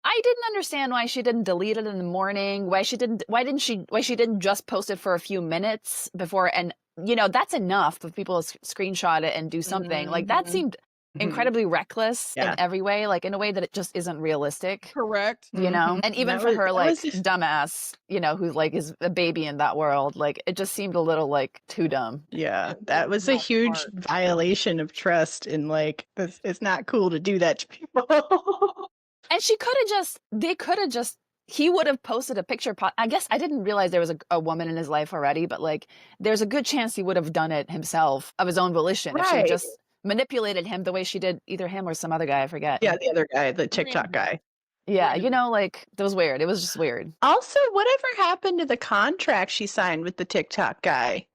S4: I didn't understand why she didn't delete it in the morning. Why she didn't just post it for a few minutes before, and that's enough for people to screenshot it and do something. Like that seemed incredibly reckless in every way, like in a way that it just isn't realistic.
S1: Correct.
S4: And even for her dumbass, who's like is a baby in that world, like it just seemed a little like too dumb.
S3: Yeah, that was a huge violation of trust, and like it's not cool to do that to people.
S4: And he would have posted a picture. I guess I didn't realize there was a woman in his life already, but like there's a good chance he would have done it himself of his own volition. Right. If she just manipulated him the way she did either him or some other guy, I forget.
S3: Yeah, the other guy, the TikTok guy.
S4: Yeah, like that was weird. It was just weird.
S3: Also, whatever happened to the contract she signed with the TikTok guy?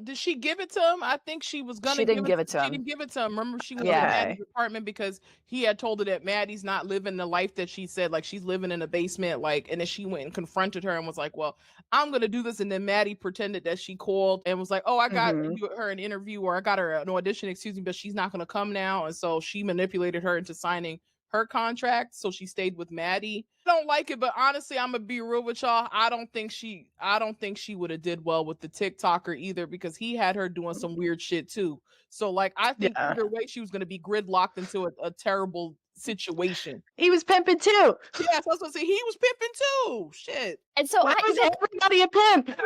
S1: did she give it to him? I think she was gonna
S4: She didn't give it to
S1: She
S4: him.
S1: didn't give it to him. Remember, she went
S4: Yeah.
S1: to
S3: Okay.
S1: Maddie's apartment because he had told her that Maddie's not living the life that she said, like she's living in a basement, like, and then she went and confronted her and was like, well, I'm gonna do this. And then Maddie pretended that she called and was like, oh, I got her an interview, or I got her an audition, excuse me, but she's not gonna come now. And so she manipulated her into signing her contract, so she stayed with Maddie. I don't like it, but honestly, I'm gonna be real with y'all. I don't think she would have did well with the TikToker either, because he had her doing some weird shit too. So like, I think
S3: Yeah.
S1: either way, she was gonna be gridlocked into a terrible situation.
S3: He was pimping too.
S1: Yes, I was gonna say he was pimping too. Shit.
S4: And so
S3: Why
S4: I
S3: was
S4: look,
S3: everybody a pimp?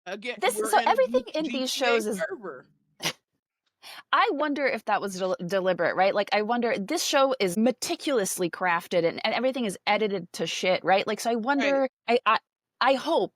S1: Again,
S4: This-
S1: we're
S4: so
S1: in a
S4: everything in
S1: GTA
S4: these shows is-
S1: server.
S4: I wonder if that was deliberate, right? Like, I wonder, this show is meticulously crafted and everything is edited to shit, right? Like, so I wonder, I hope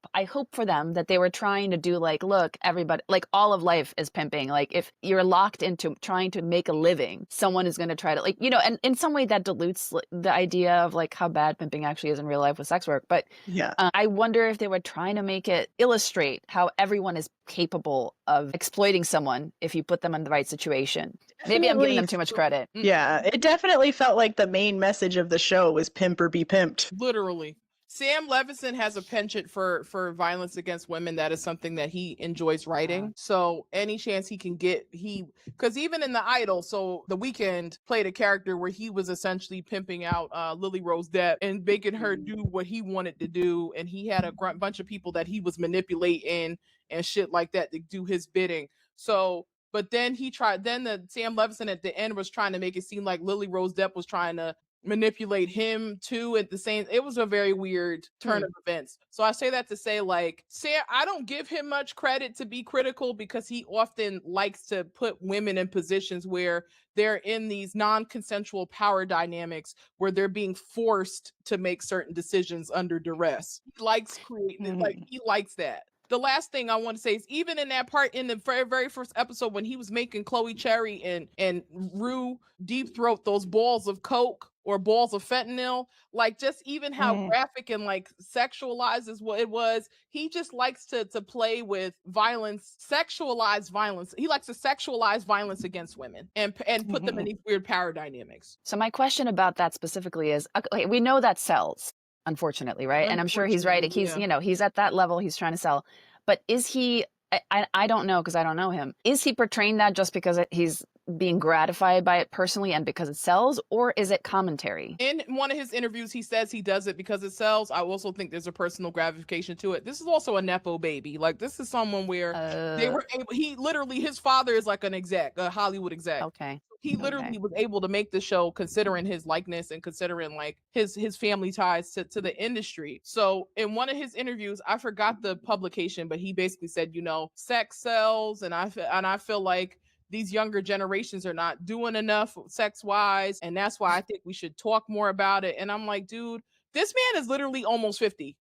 S4: for them that they were trying to do like, look, everybody, like all of life is pimping. Like if you're locked into trying to make a living, someone is going to try to like, you know, and in some way that dilutes the idea of like how bad pimping actually is in real life with sex work. But
S3: Yeah.
S4: I wonder if they were trying to make it illustrate how everyone is capable of exploiting someone if you put them in the right situation. Maybe I'm giving them too much credit.
S3: Yeah, it definitely felt like the main message of the show was pimp or be pimped.
S1: Literally. Sam Levinson has a penchant for violence against women. That is something that he enjoys writing. So any chance he can get, because even in The Idol, so The Weeknd played a character where he was essentially pimping out Lily Rose Depp and making her do what he wanted to do. And he had a bunch of people that he was manipulating and shit like that to do his bidding. So, but then the Sam Levinson at the end was trying to make it seem like Lily Rose Depp was trying to manipulate him too at the same. It was a very weird turn of events. So I say that to say, like, Sam, I don't give him much credit to be critical, because he often likes to put women in positions where they're in these non-consensual power dynamics where they're being forced to make certain decisions under duress. He likes creating, like, he likes that. The last thing I want to say is, even in that part in the very, very first episode when he was making Chloe Cherry and Rue deep throat those balls of coke or balls of fentanyl, like just even how graphic and like sexualizes what it was. He just likes to play with violence, sexualized violence. He likes to sexualize violence against women and put them in these weird power dynamics.
S4: So my question about that specifically is, okay, we know that sells, unfortunately, right? And I'm sure he's right. He's, you know, he's at that level, he's trying to sell. But is he, I don't know, because I don't know him. Is he portraying that just because he's being gratified by it personally and because it sells, or is it commentary? In
S1: one of his interviews, he says he does it because it sells. I also think there's a personal gratification to it. This is also a Nepo baby. Like, this is someone where they were able, he literally, his father is like an exec, a Hollywood exec.
S4: Okay.
S1: He literally was able to make the show considering his likeness and considering like his family ties to the industry. So in one of his interviews, I forgot the publication, but he basically said, you know, sex sells, and I feel like these younger generations are not doing enough sex wise, and that's why I think we should talk more about it. And I'm like, dude, this man is literally almost 50.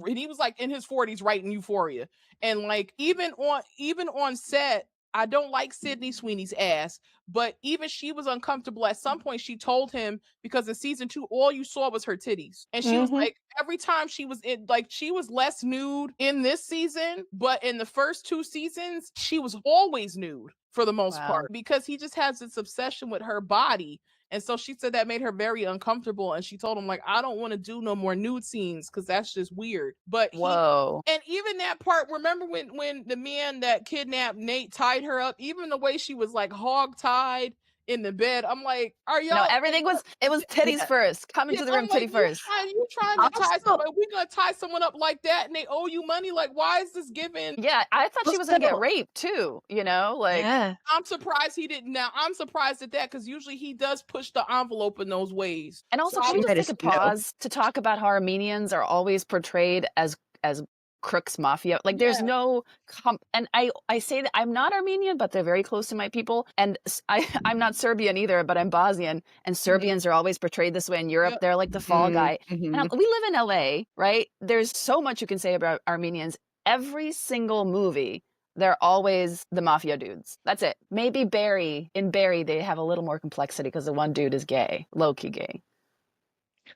S1: And he was like in his 40s writing Euphoria. And like even on set, I don't like Sydney Sweeney's ass, but even she was uncomfortable. At some point, she told him, because in season 2, all you saw was her titties. And she was like, every time she was in, like, she was less nude in this season, but in the first 2 seasons, she was always nude for the most part, because he just has this obsession with her body. And so she said that made her very uncomfortable. And she told him, like, I don't want to do no more nude scenes because that's just weird. But and even that part, remember when the man that kidnapped Nate tied her up, even the way she was like hog tied in the bed, I'm like, are y'all?
S4: No, everything was, it was titties first. Come into the room, titty first.
S1: You trying to tie someone? We're gonna tie someone up like that, and they owe you money. Like, why is this given?
S4: Yeah, I thought she was gonna get raped too. You know, like,
S1: I'm surprised he didn't. Now I'm surprised at that, because usually he does push the envelope in those ways.
S4: And also, can we just take a pause to talk about how Armenians are always portrayed as crooks, mafia? Like, there's no and I say that I'm not Armenian, but they're very close to my people, and I'm not Serbian either, but I'm Bosnian, and Serbians are always portrayed this way in Europe. They're like the fall guy. And we live in LA, right? There's so much you can say about Armenians. Every single movie, they're always the mafia dudes. That's it. Maybe in Barry they have a little more complexity because the one dude is gay, low-key gay.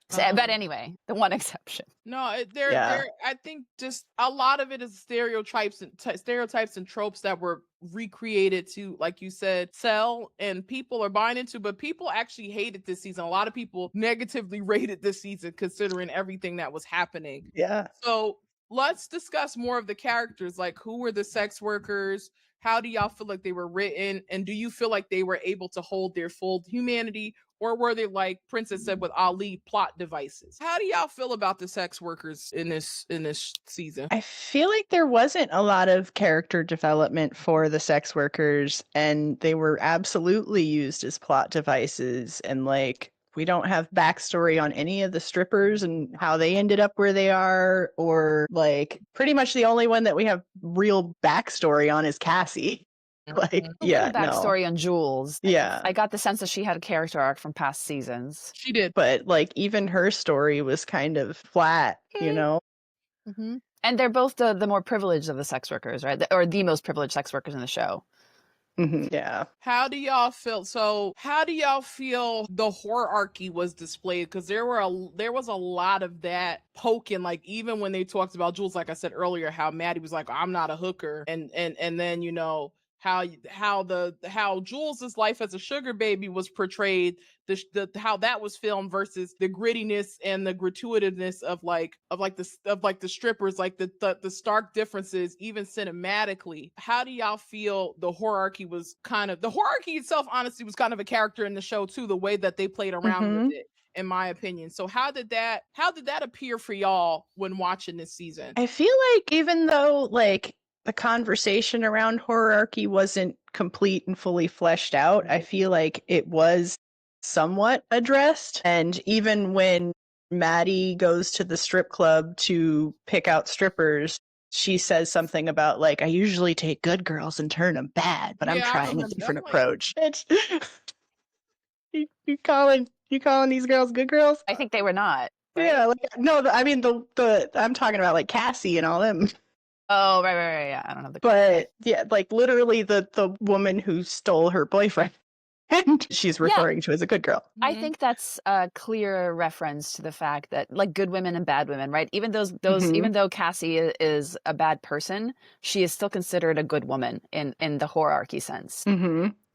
S4: But anyway, the one exception.
S1: No,
S3: Yeah.
S1: I think just a lot of it is stereotypes and tropes that were recreated to, like you said, sell, and people are buying into. But people actually hated this season. A lot of people negatively rated this season, considering everything that was happening.
S3: Yeah.
S1: So let's discuss more of the characters. Like, who were the sex workers? How do y'all feel like they were written? And do you feel like they were able to hold their full humanity? Or were they, like Princess said with Ali, plot devices? How do y'all feel about the sex workers in this season?
S3: I feel like there wasn't a lot of character development for the sex workers, and they were absolutely used as plot devices. And like, we don't have backstory on any of the strippers and how they ended up where they are, or like, pretty much the only one that we have real backstory on is Cassie. Like, yeah,
S4: backstory on Jules.
S3: Yeah.
S4: I got the sense that she had a character arc from past seasons.
S1: She did.
S3: But like, even her story was kind of flat, you know?
S4: Mm-hmm. And they're both the more privileged of the sex workers, right? Or the most privileged sex workers in the show.
S3: Mm-hmm. Yeah.
S1: How do y'all feel? So how do y'all feel the hierarchy was displayed? Because there was a lot of that poking, like even when they talked about Jules, like I said earlier, how Maddie was like, I'm not a hooker. And then, you know, how Jules's life as a sugar baby was portrayed, how that was filmed versus the grittiness and the gratuitousness of the strippers, like the stark differences, even cinematically. How do y'all feel the hierarchy was the hierarchy itself, honestly, was kind of a character in the show too, the way that they played around with it, in my opinion. So how did that appear for y'all when watching this season?
S3: I feel like even though like the conversation around hierarchy wasn't complete and fully fleshed out, I feel like it was somewhat addressed. And even when Maddie goes to the strip club to pick out strippers, she says something about like, I usually take good girls and turn them bad, but I'm trying a different approach. You calling these girls good girls?
S4: I think they were not.
S3: Right? Yeah, like, no, I mean the I'm talking about like Cassie and all them.
S4: Oh, right. Yeah, I don't know.
S3: But yeah, like literally the woman who stole her boyfriend, and she's referring to as a good girl.
S4: I think that's a clear reference to the fact that like good women and bad women, right? Even even though Cassie is a bad person, she is still considered a good woman in the hierarchy sense.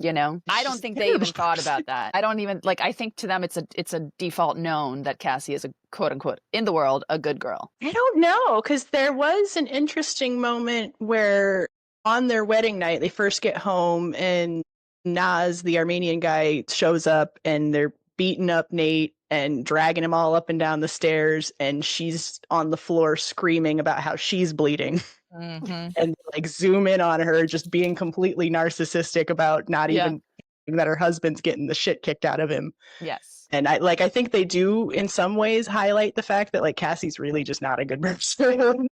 S4: You know, I don't think they even thought about that. I don't even I think to them it's a default known that Cassie is a quote unquote in the world a good girl.
S3: I don't know, because there was an interesting moment where on their wedding night they first get home and Naz, the Armenian guy, shows up and they're beating up Nate and dragging him all up and down the stairs, and she's on the floor screaming about how she's bleeding. And like zoom in on her just being completely narcissistic about not even that her husband's getting the shit kicked out of him.
S4: Yes.
S3: And I think they do in some ways highlight the fact that like Cassie's really just not a good person.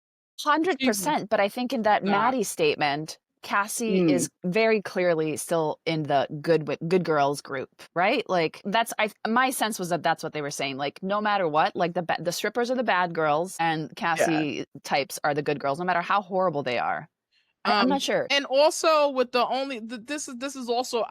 S4: 100%. But I think in that Maddie statement, Cassie is very clearly still in the good girls group, right? Like my sense was that that's what they were saying. Like no matter what, like the strippers are the bad girls and Cassie types are the good girls, no matter how horrible they are. I'm not sure.
S1: And also with this is also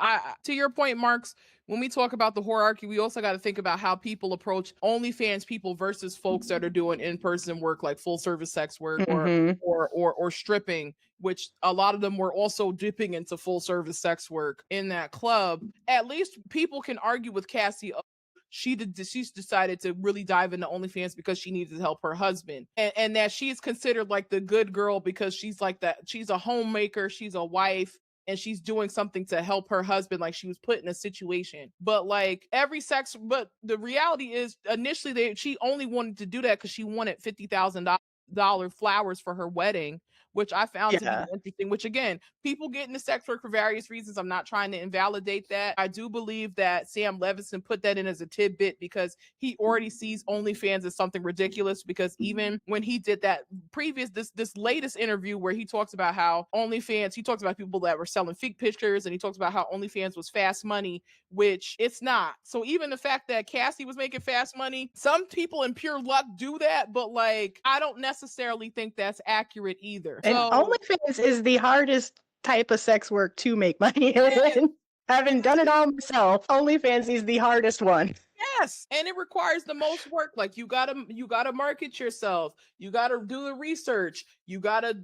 S1: to your point, Marx. When we talk about the hierarchy, we also got to think about how people approach OnlyFans people versus folks that are doing in-person work, like full service sex work or stripping, which a lot of them were also dipping into full service sex work in that club. At least people can argue with Cassie. She's decided to really dive into OnlyFans because she needed to help her husband, and that she's considered like the good girl because she's like that. She's a homemaker, she's a wife, and she's doing something to help her husband. Like she was put in a situation, but like but the reality is initially she only wanted to do that because she wanted $50,000 flowers for her wedding, which I found to be interesting, which again, people get into sex work for various reasons. I'm not trying to invalidate that. I do believe that Sam Levinson put that in as a tidbit because he already sees OnlyFans as something ridiculous, because even when he did that this latest interview where he talks about how OnlyFans, he talks about people that were selling fake pictures, and he talks about how OnlyFans was fast money, which it's not. So even the fact that Cassie was making fast money, some people in pure luck do that, but like, I don't necessarily think that's accurate either.
S3: And OnlyFans is the hardest type of sex work to make money in. Having done it all myself, OnlyFans is the hardest one.
S1: Yes, and it requires the most work. Like you gotta market yourself. You gotta do the research. You gotta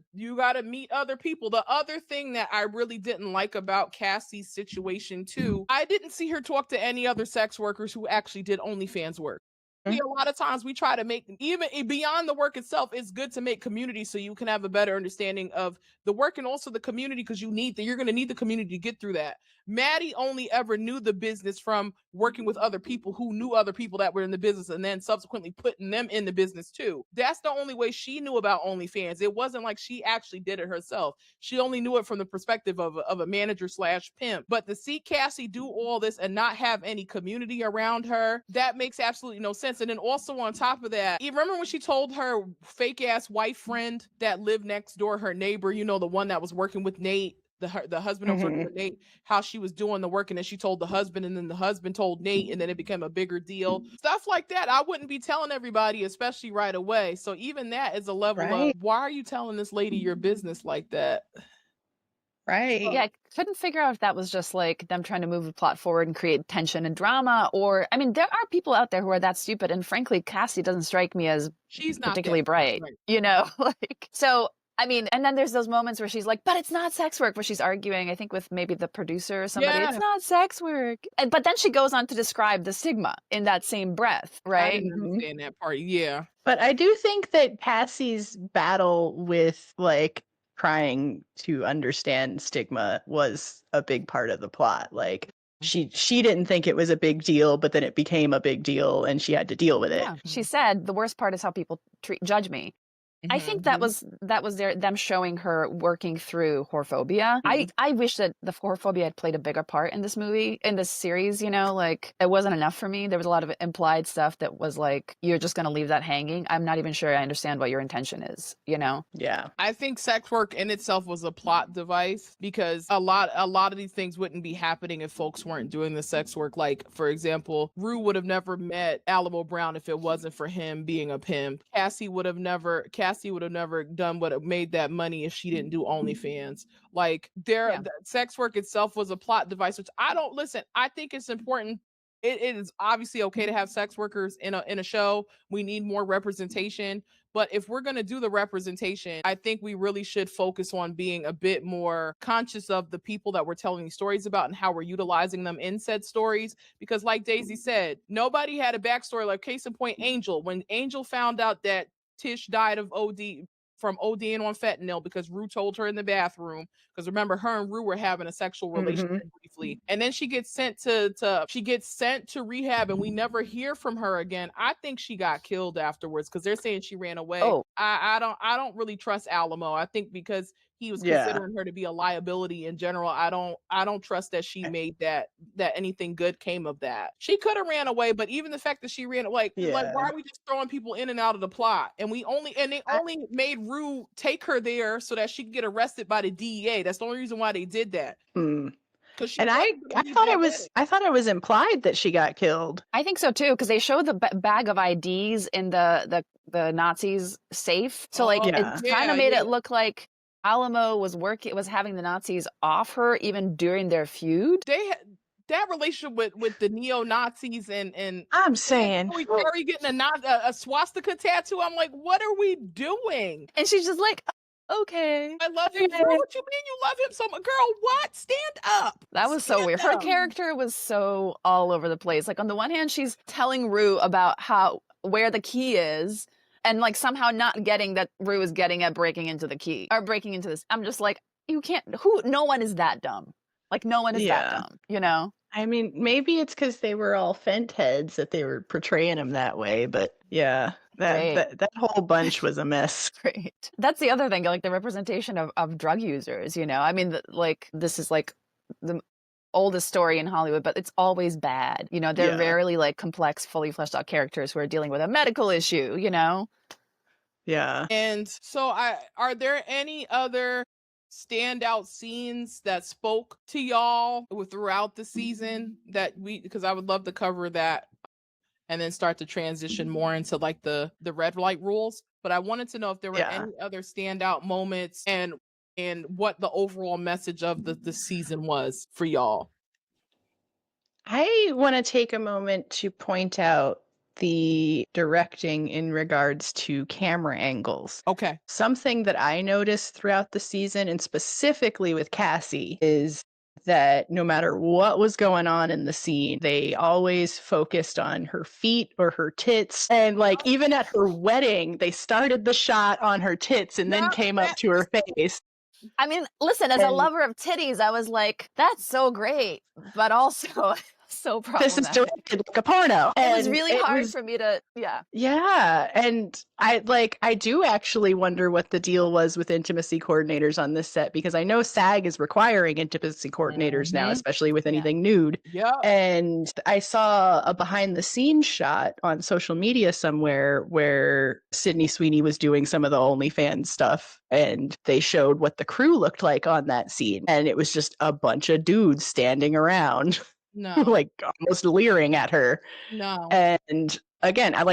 S1: meet other people. The other thing that I really didn't like about Cassie's situation too, I didn't see her talk to any other sex workers who actually did OnlyFans work. A lot of times we try to make, even beyond the work itself, it's good to make community so you can have a better understanding of the work and also the community, because you're going to need the community to get through that. Maddie only ever knew the business from working with other people who knew other people that were in the business and then subsequently putting them in the business too. That's the only way she knew about OnlyFans. It wasn't like she actually did it herself. She only knew it from the perspective of a manager / pimp. But to see Cassie do all this and not have any community around her, that makes absolutely no sense. And then also on top of that, you remember when she told her fake ass white friend that lived next door, her neighbor, the one that was working with Nate, the husband that was working with Nate, how she was doing the work, and then she told the husband, and then the husband told Nate, and then it became a bigger deal. Stuff like that, I wouldn't be telling everybody, especially right away. So even that is a level of, why are you telling this lady your business like that?
S3: Right.
S4: Yeah, I couldn't figure out if that was just like them trying to move the plot forward and create tension and drama, or I mean, there are people out there who are that stupid, and frankly, Cassie doesn't strike me as
S1: she's not
S4: particularly bright, like, so I mean, and then there's those moments where she's like, but it's not sex work, where she's arguing, I think with maybe the producer or somebody, it's not sex work. But then she goes on to describe the stigma in that same breath, right?
S1: I didn't understand that part. Yeah.
S3: But I do think that Cassie's battle with like trying to understand stigma was a big part of the plot. Like she didn't think it was a big deal, but then it became a big deal and she had to deal with it.
S4: Yeah. She said, the worst part is how people judge me. I think that was them showing her working through whorephobia. I wish that the whorephobia had played a bigger part in this movie, in this series, like it wasn't enough for me. There was a lot of implied stuff that was like, you're just going to leave that hanging. I'm not even sure I understand what your intention is,
S3: Yeah.
S1: I think sex work in itself was a plot device, because a lot of these things wouldn't be happening if folks weren't doing the sex work. Like, for example, Rue would have never met Alamo Brown if it wasn't for him being a pimp. Cassie would have never done what made that money if she didn't do OnlyFans. Like, the sex work itself was a plot device, which I think it's important. It is obviously okay to have sex workers in a show. We need more representation. But if we're going to do the representation, I think we really should focus on being a bit more conscious of the people that we're telling these stories about and how we're utilizing them in said stories. Because like Daisy said, nobody had a backstory. Like, case in point, Angel. When Angel found out that Tish died of from ODing on fentanyl because Rue told her in the bathroom, because remember, her and Rue were having a sexual relationship briefly, and then she gets sent to rehab, and we never hear from her again. I think she got killed afterwards, because they're saying she ran away. I don't really trust Alamo. I think because he was considering her to be a liability in general, I don't trust that she made that anything good came of that. She could have ran away, but even the fact that she ran, like why are we just throwing people in and out of the plot? And they only made Rue take her there so that she could get arrested by the DEA. That's the only reason why they did that.
S3: And I thought it was implied that she got killed.
S4: I think so too, because they show the bag of IDs in the Nazis' safe. So it kind of made it look like Alamo was having the Nazis off her even during their feud.
S1: That relationship with the neo-Nazis and
S3: I'm saying
S1: Harry getting a swastika tattoo. I'm like, what are we doing?
S4: And she's just like, okay,
S1: I love you. Girl, what you mean you love him so much? Girl, what? Stand up.
S4: That was so weird. Her character was so all over the place. Like, on the one hand, she's telling Rue about where the key is, and like somehow not getting that Rue is getting at breaking into the key or breaking into this. I'm just like, you can't. No one is that dumb. Like, no one is that dumb.
S3: I mean, maybe it's because they were all fent heads that they were portraying him that way, but yeah. That whole bunch was a mess.
S4: Great. That's the other thing, like the representation of drug users, I mean, like, this is like the oldest story in Hollywood, but it's always bad. They're rarely like complex, fully fleshed out characters who are dealing with a medical issue,
S3: Yeah.
S1: And so are there any other standout scenes that spoke to y'all throughout the season because I would love to cover that and then start to transition more into like the red light rules. But I wanted to know if there were any other standout moments and what the overall message of the season was for y'all.
S3: I want to take a moment to point out the directing in regards to camera angles.
S1: Okay.
S3: Something that I noticed throughout the season, and specifically with Cassie, is that no matter what was going on in the scene, they always focused on her feet or her tits. And like even at her wedding, they started the shot on her tits and then came up to her face.
S4: I mean, listen, as a lover of titties, I was like, that's so great, but also so problematic.
S3: This is directed like a porno.
S4: It was really hard for me to,
S3: Yeah, and I do actually wonder what the deal was with intimacy coordinators on this set, because I know SAG is requiring intimacy coordinators now, especially with anything nude.
S1: Yeah.
S3: And I saw a behind the scenes shot on social media somewhere where Sydney Sweeney was doing some of the OnlyFans stuff, and they showed what the crew looked like on that scene, and it was just a bunch of dudes standing around.
S1: No.
S3: Like almost leering at her.
S1: No.
S3: And again, I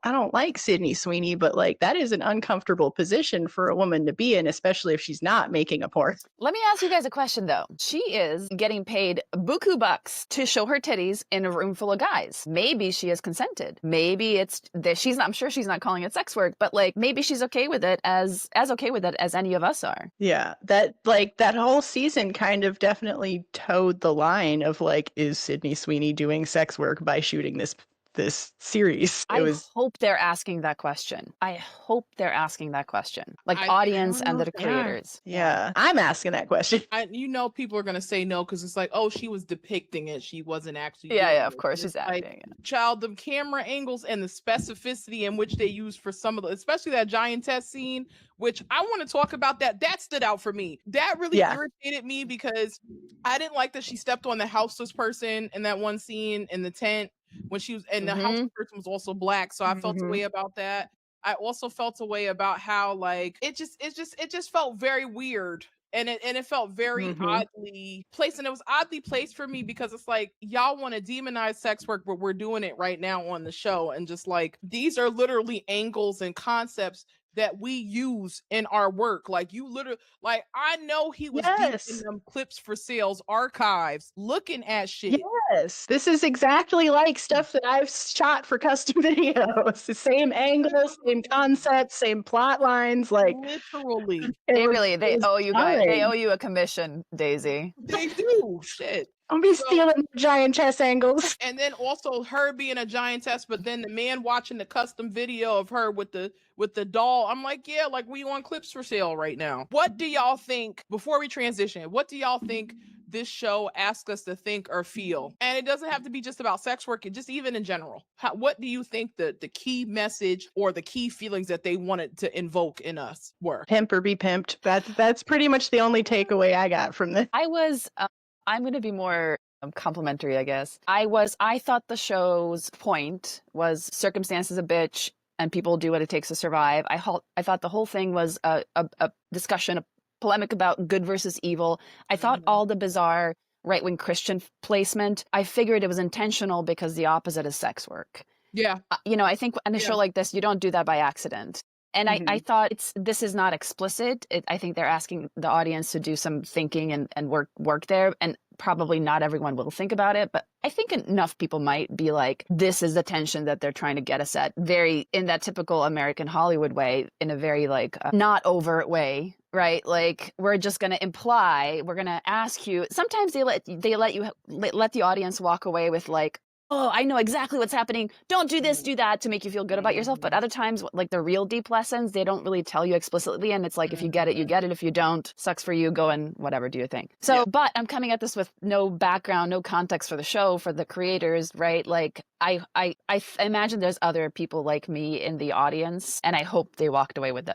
S3: don't like Sydney Sweeney, but like that is an uncomfortable position for a woman to be in, especially if she's not making a porn.
S4: Let me ask you guys a question though. She is getting paid buku bucks to show her titties in a room full of guys. Maybe she has consented. Maybe it's that she's not, I'm sure she's not calling it sex work, but like maybe she's okay with it as okay with it as any of us are.
S3: Yeah, that whole season kind of definitely towed the line of like, is Sydney Sweeney doing sex work by shooting this series?
S4: I hope they're asking that question. I hope they're asking that question. Like audience and the creators.
S3: Yeah. I'm asking that question.
S1: People are going to say no because it's like, oh, she was depicting it. She wasn't actually.
S4: Yeah, of course she's acting.
S1: Child, the camera angles and the specificity in which they use for some of the, especially that giantess scene, which I want to talk about that stood out for me. That really irritated me because I didn't like that she stepped on the houseless person in that one scene in the tent. When she was, and the house person was also black, so I felt a way about that. I also felt a way about how like it just felt very weird, and it felt very oddly placed, and it was oddly placed for me because it's like y'all want to demonize sex work, but we're doing it right now on the show, and just like these are literally angles and concepts that we use in our work. Like you literally, like I know he was deep in them clips for sales archives looking at shit.
S3: Yes, this is exactly like stuff that I've shot for custom videos. The same angles, same concepts, same plot lines. Like
S1: literally,
S4: they owe you guys. They owe you a commission, Daisy.
S1: They do. Shit.
S3: Don't be stealing giant chest angles.
S1: And then also her being a giantess, but then the man watching the custom video of her with the doll. I'm like, yeah, like we on clips for sale right now. What do y'all think, before we transition, what do y'all think this show asks us to think or feel? And it doesn't have to be just about sex work, just even in general. What do you think the key message or the key feelings that they wanted to invoke in us were?
S3: Pimp or be pimped. That's pretty much the only takeaway I got from this.
S4: I'm going to be more complimentary, I guess. I thought the show's point was circumstance is a bitch and people do what it takes to survive. I thought the whole thing was a discussion, a polemic about good versus evil. I thought all the bizarre right-wing Christian placement, I figured it was intentional because the opposite is sex work.
S1: Yeah.
S4: I think in a show like this, you don't do that by accident. And I thought this is not explicit. I think they're asking the audience to do some thinking and work there. And probably not everyone will think about it. But I think enough people might be like, this is the tension that they're trying to get us at. Very in that typical American Hollywood way, in a very like not overt way. Right? Like we're just going to imply, we're going to ask you. Sometimes they let the audience walk away with like, oh, I know exactly what's happening. Don't do this, do that to make you feel good about yourself. But other times, like the real deep lessons, they don't really tell you explicitly. And it's like, if you get it, you get it. If you don't, sucks for you. Go and whatever, do your thing. So, but I'm coming at this with no background, no context for the show, for the creators, right? Like I imagine there's other people like me in the audience, and I hope they walked away with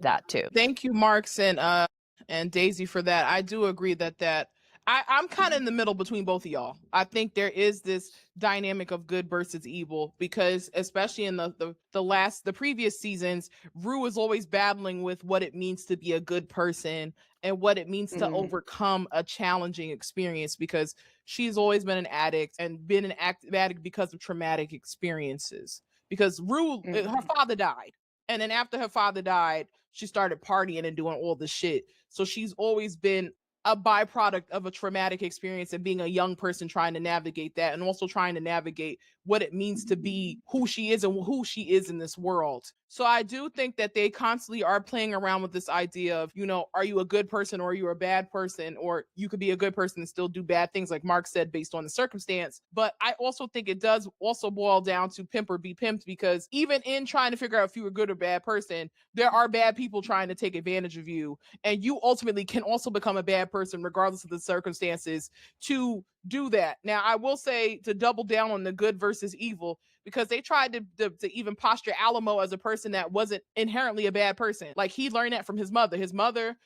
S4: that too.
S1: Thank you, Marx and Daisy, for that. I do agree that I'm kind of in the middle between both of y'all. I think there is this dynamic of good versus evil, because especially in the previous seasons, Rue is always battling with what it means to be a good person and what it means to overcome a challenging experience, because she's always been an addict and been an addict because of traumatic experiences. Because Rue, her father died. And then after her father died, she started partying and doing all this shit. So she's always been a byproduct of a traumatic experience and being a young person trying to navigate that, and also trying to navigate what it means to be who she is and who she is in this world. So I do think that they constantly are playing around with this idea of, are you a good person or are you a bad person? Or you could be a good person and still do bad things, like Mark said, based on the circumstance. But I also think it does also boil down to pimp or be pimped, because even in trying to figure out if you're a good or bad person, there are bad people trying to take advantage of you. And you ultimately can also become a bad person regardless of the circumstances to do that. Now, I will say, to double down on the good versus evil, because they tried to even posture Alamo as a person that wasn't inherently a bad person. Like, he learned that from his mother. His mother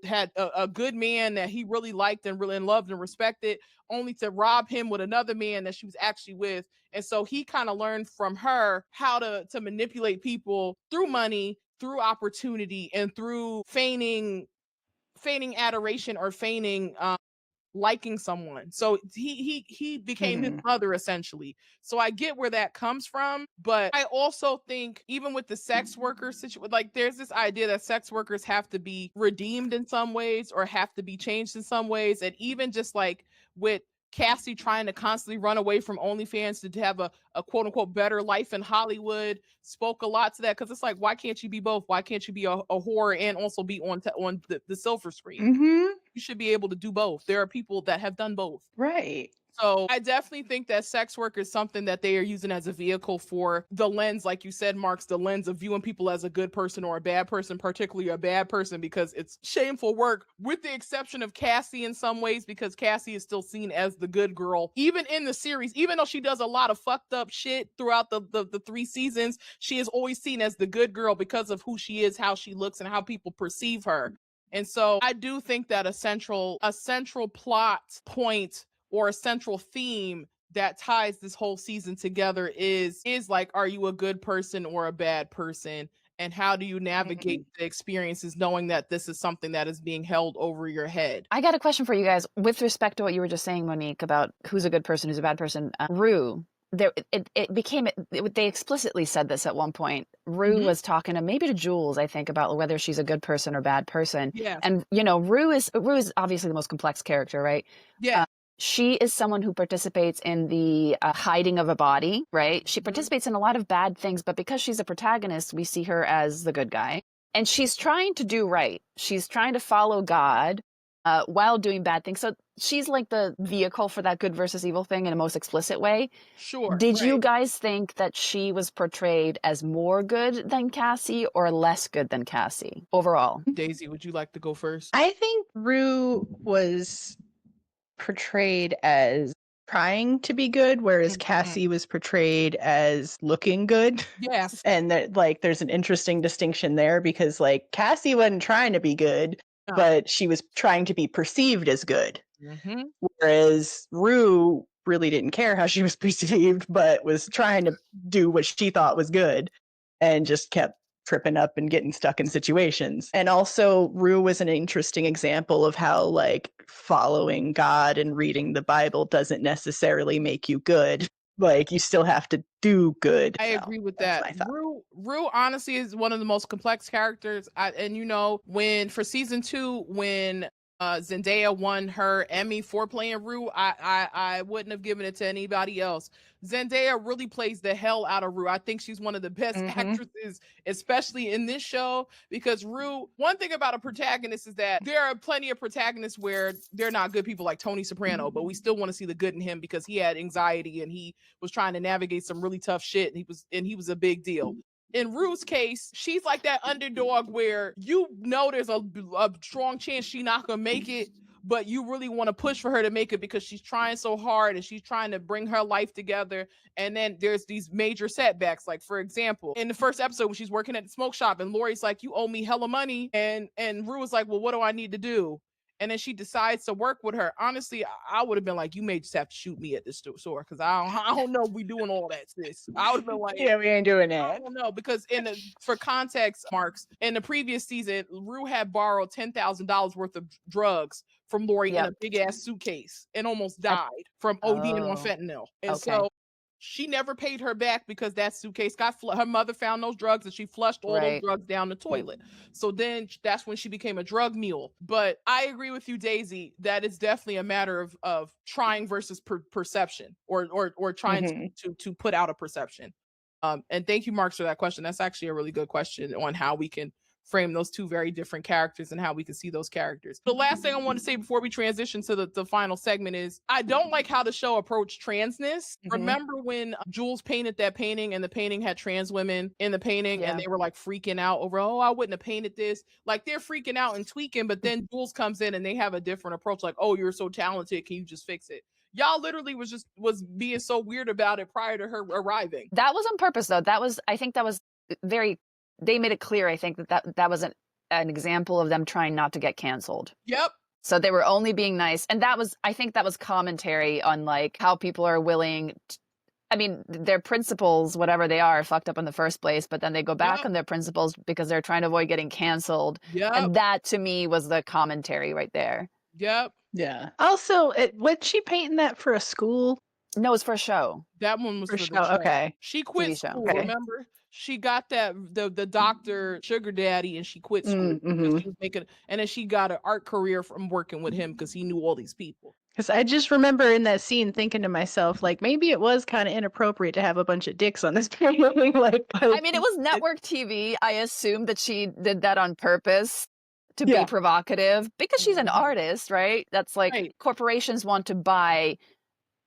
S1: had a good man that he really liked and really loved and respected, only to rob him with another man that she was actually with. And so he kind of learned from her how to manipulate people through money, through opportunity, and through feigning adoration or feigning liking someone. So he became his mother, essentially. So I get where that comes from, but I also think even with the sex worker situation, like, there's this idea that sex workers have to be redeemed in some ways or have to be changed in some ways. And even just like with Cassie trying to constantly run away from OnlyFans to have a quote unquote better life in Hollywood, spoke a lot to that, because it's like, why can't you be both? Why can't you be a whore and also be on the silver screen? You should be able to do both. There are people that have done both.
S3: Right.
S1: So I definitely think that sex work is something that they are using as a vehicle for the lens, like you said, Marx, the lens of viewing people as a good person or a bad person, particularly a bad person, because it's shameful work, with the exception of Cassie in some ways, because Cassie is still seen as the good girl. Even in the series, even though she does a lot of fucked up shit throughout the 3 seasons, she is always seen as the good girl because of who she is, how she looks, and how people perceive her. And so I do think that a central plot point or a central theme that ties this whole season together is like, are you a good person or a bad person? And how do you navigate the experiences knowing that this is something that is being held over your head?
S4: I got a question for you guys with respect to what you were just saying, Monique, about who's a good person, who's a bad person. Rue, they explicitly said this at one point. Rue was talking to Jules, I think, about whether she's a good person or bad person.
S1: Yeah.
S4: And Rue is obviously the most complex character, right?
S1: Yeah.
S4: She is someone who participates in the hiding of a body, right? She participates in a lot of bad things, but because she's a protagonist, we see her as the good guy. And she's trying to do right. She's trying to follow God while doing bad things. So she's like the vehicle for that good versus evil thing in a most explicit way.
S1: Sure.
S4: Did you guys think that she was portrayed as more good than Cassie or less good than Cassie overall?
S1: Daisy, would you like to go first?
S3: I think Rue was portrayed as trying to be good, whereas Cassie was portrayed as looking good.
S1: Yes.
S3: And that, like, there's an interesting distinction there, because like Cassie wasn't trying to be good, but she was trying to be perceived as good. Whereas Rue really didn't care how she was perceived, but was trying to do what she thought was good and just kept tripping up and getting stuck in situations. And also, Rue was an interesting example of how, like, following God and reading the Bible doesn't necessarily make you good. Like, you still have to do good.
S1: I agree with that. Rue honestly is one of the most complex characters. When for season 2, when Zendaya won her Emmy for playing Rue, I wouldn't have given it to anybody else. Zendaya really plays the hell out of Rue. I think she's one of the best actresses, especially in this show, because Rue, one thing about a protagonist is that there are plenty of protagonists where they're not good people, like Tony Soprano, but we still want to see the good in him because he had anxiety and he was trying to navigate some really tough shit, and he was a big deal. In Rue's case, she's like that underdog where there's a strong chance she's not gonna make it, but you really want to push for her to make it because she's trying so hard and she's trying to bring her life together. And then there's these major setbacks. Like, for example, in the first episode when she's working at the smoke shop and Lori's like, you owe me hella money. And Rue was like, well, what do I need to do? And then she decides to work with her. Honestly, I would have been like, you may just have to shoot me at this store because I don't know if we doing all that, sis. I would have been like,
S3: yeah, we ain't doing that.
S1: I don't know, because for context, Marks, in the previous season, Rue had borrowed $10,000 worth of drugs from Lori in a big ass suitcase and almost died from ODing on fentanyl. And so she never paid her back because that suitcase got her mother found those drugs and she flushed all those drugs down the toilet. So then that's when she became a drug mule. But I agree with you, Daisy, that it's definitely a matter of trying versus perception or trying to put out a perception. And thank you, Marx, for that question. That's actually a really good question on how we can frame those two very different characters and how we can see those characters. The last thing I want to say before we transition to the final segment is I don't like how the show approached transness. Remember when Jules painted that painting and the painting had trans women in the painting and they were like freaking out over, oh, I wouldn't have painted this. Like they're freaking out and tweaking, but then Jules comes in and they have a different approach. Like, oh, you're so talented. Can you just fix it? Y'all literally was being so weird about it prior to her arriving.
S4: That was on purpose, though. I think that was very, they made it clear, I think, that was an example of them trying not to get canceled.
S1: Yep.
S4: So they were only being nice. And I think that was commentary on like how people are willing I mean, their principles, whatever they are fucked up in the first place, but then they go back on their principles because they're trying to avoid getting canceled. And that to me was the commentary right there.
S1: Yep.
S3: Yeah. Also, was she painting that for a school?
S4: No, it's for a show.
S1: That one was for the show.
S3: Okay.
S1: She quit school, remember? She got that the doctor sugar daddy and she quit school because she was making, and then she got an art career from working with him because he knew all these people.
S3: Because I just remember in that scene thinking to myself, like, maybe it was kind of inappropriate to have a bunch of dicks on this painting.
S4: I mean, it was network TV. I assume that she did that on purpose to be provocative because she's an artist, right? That's like corporations want to buy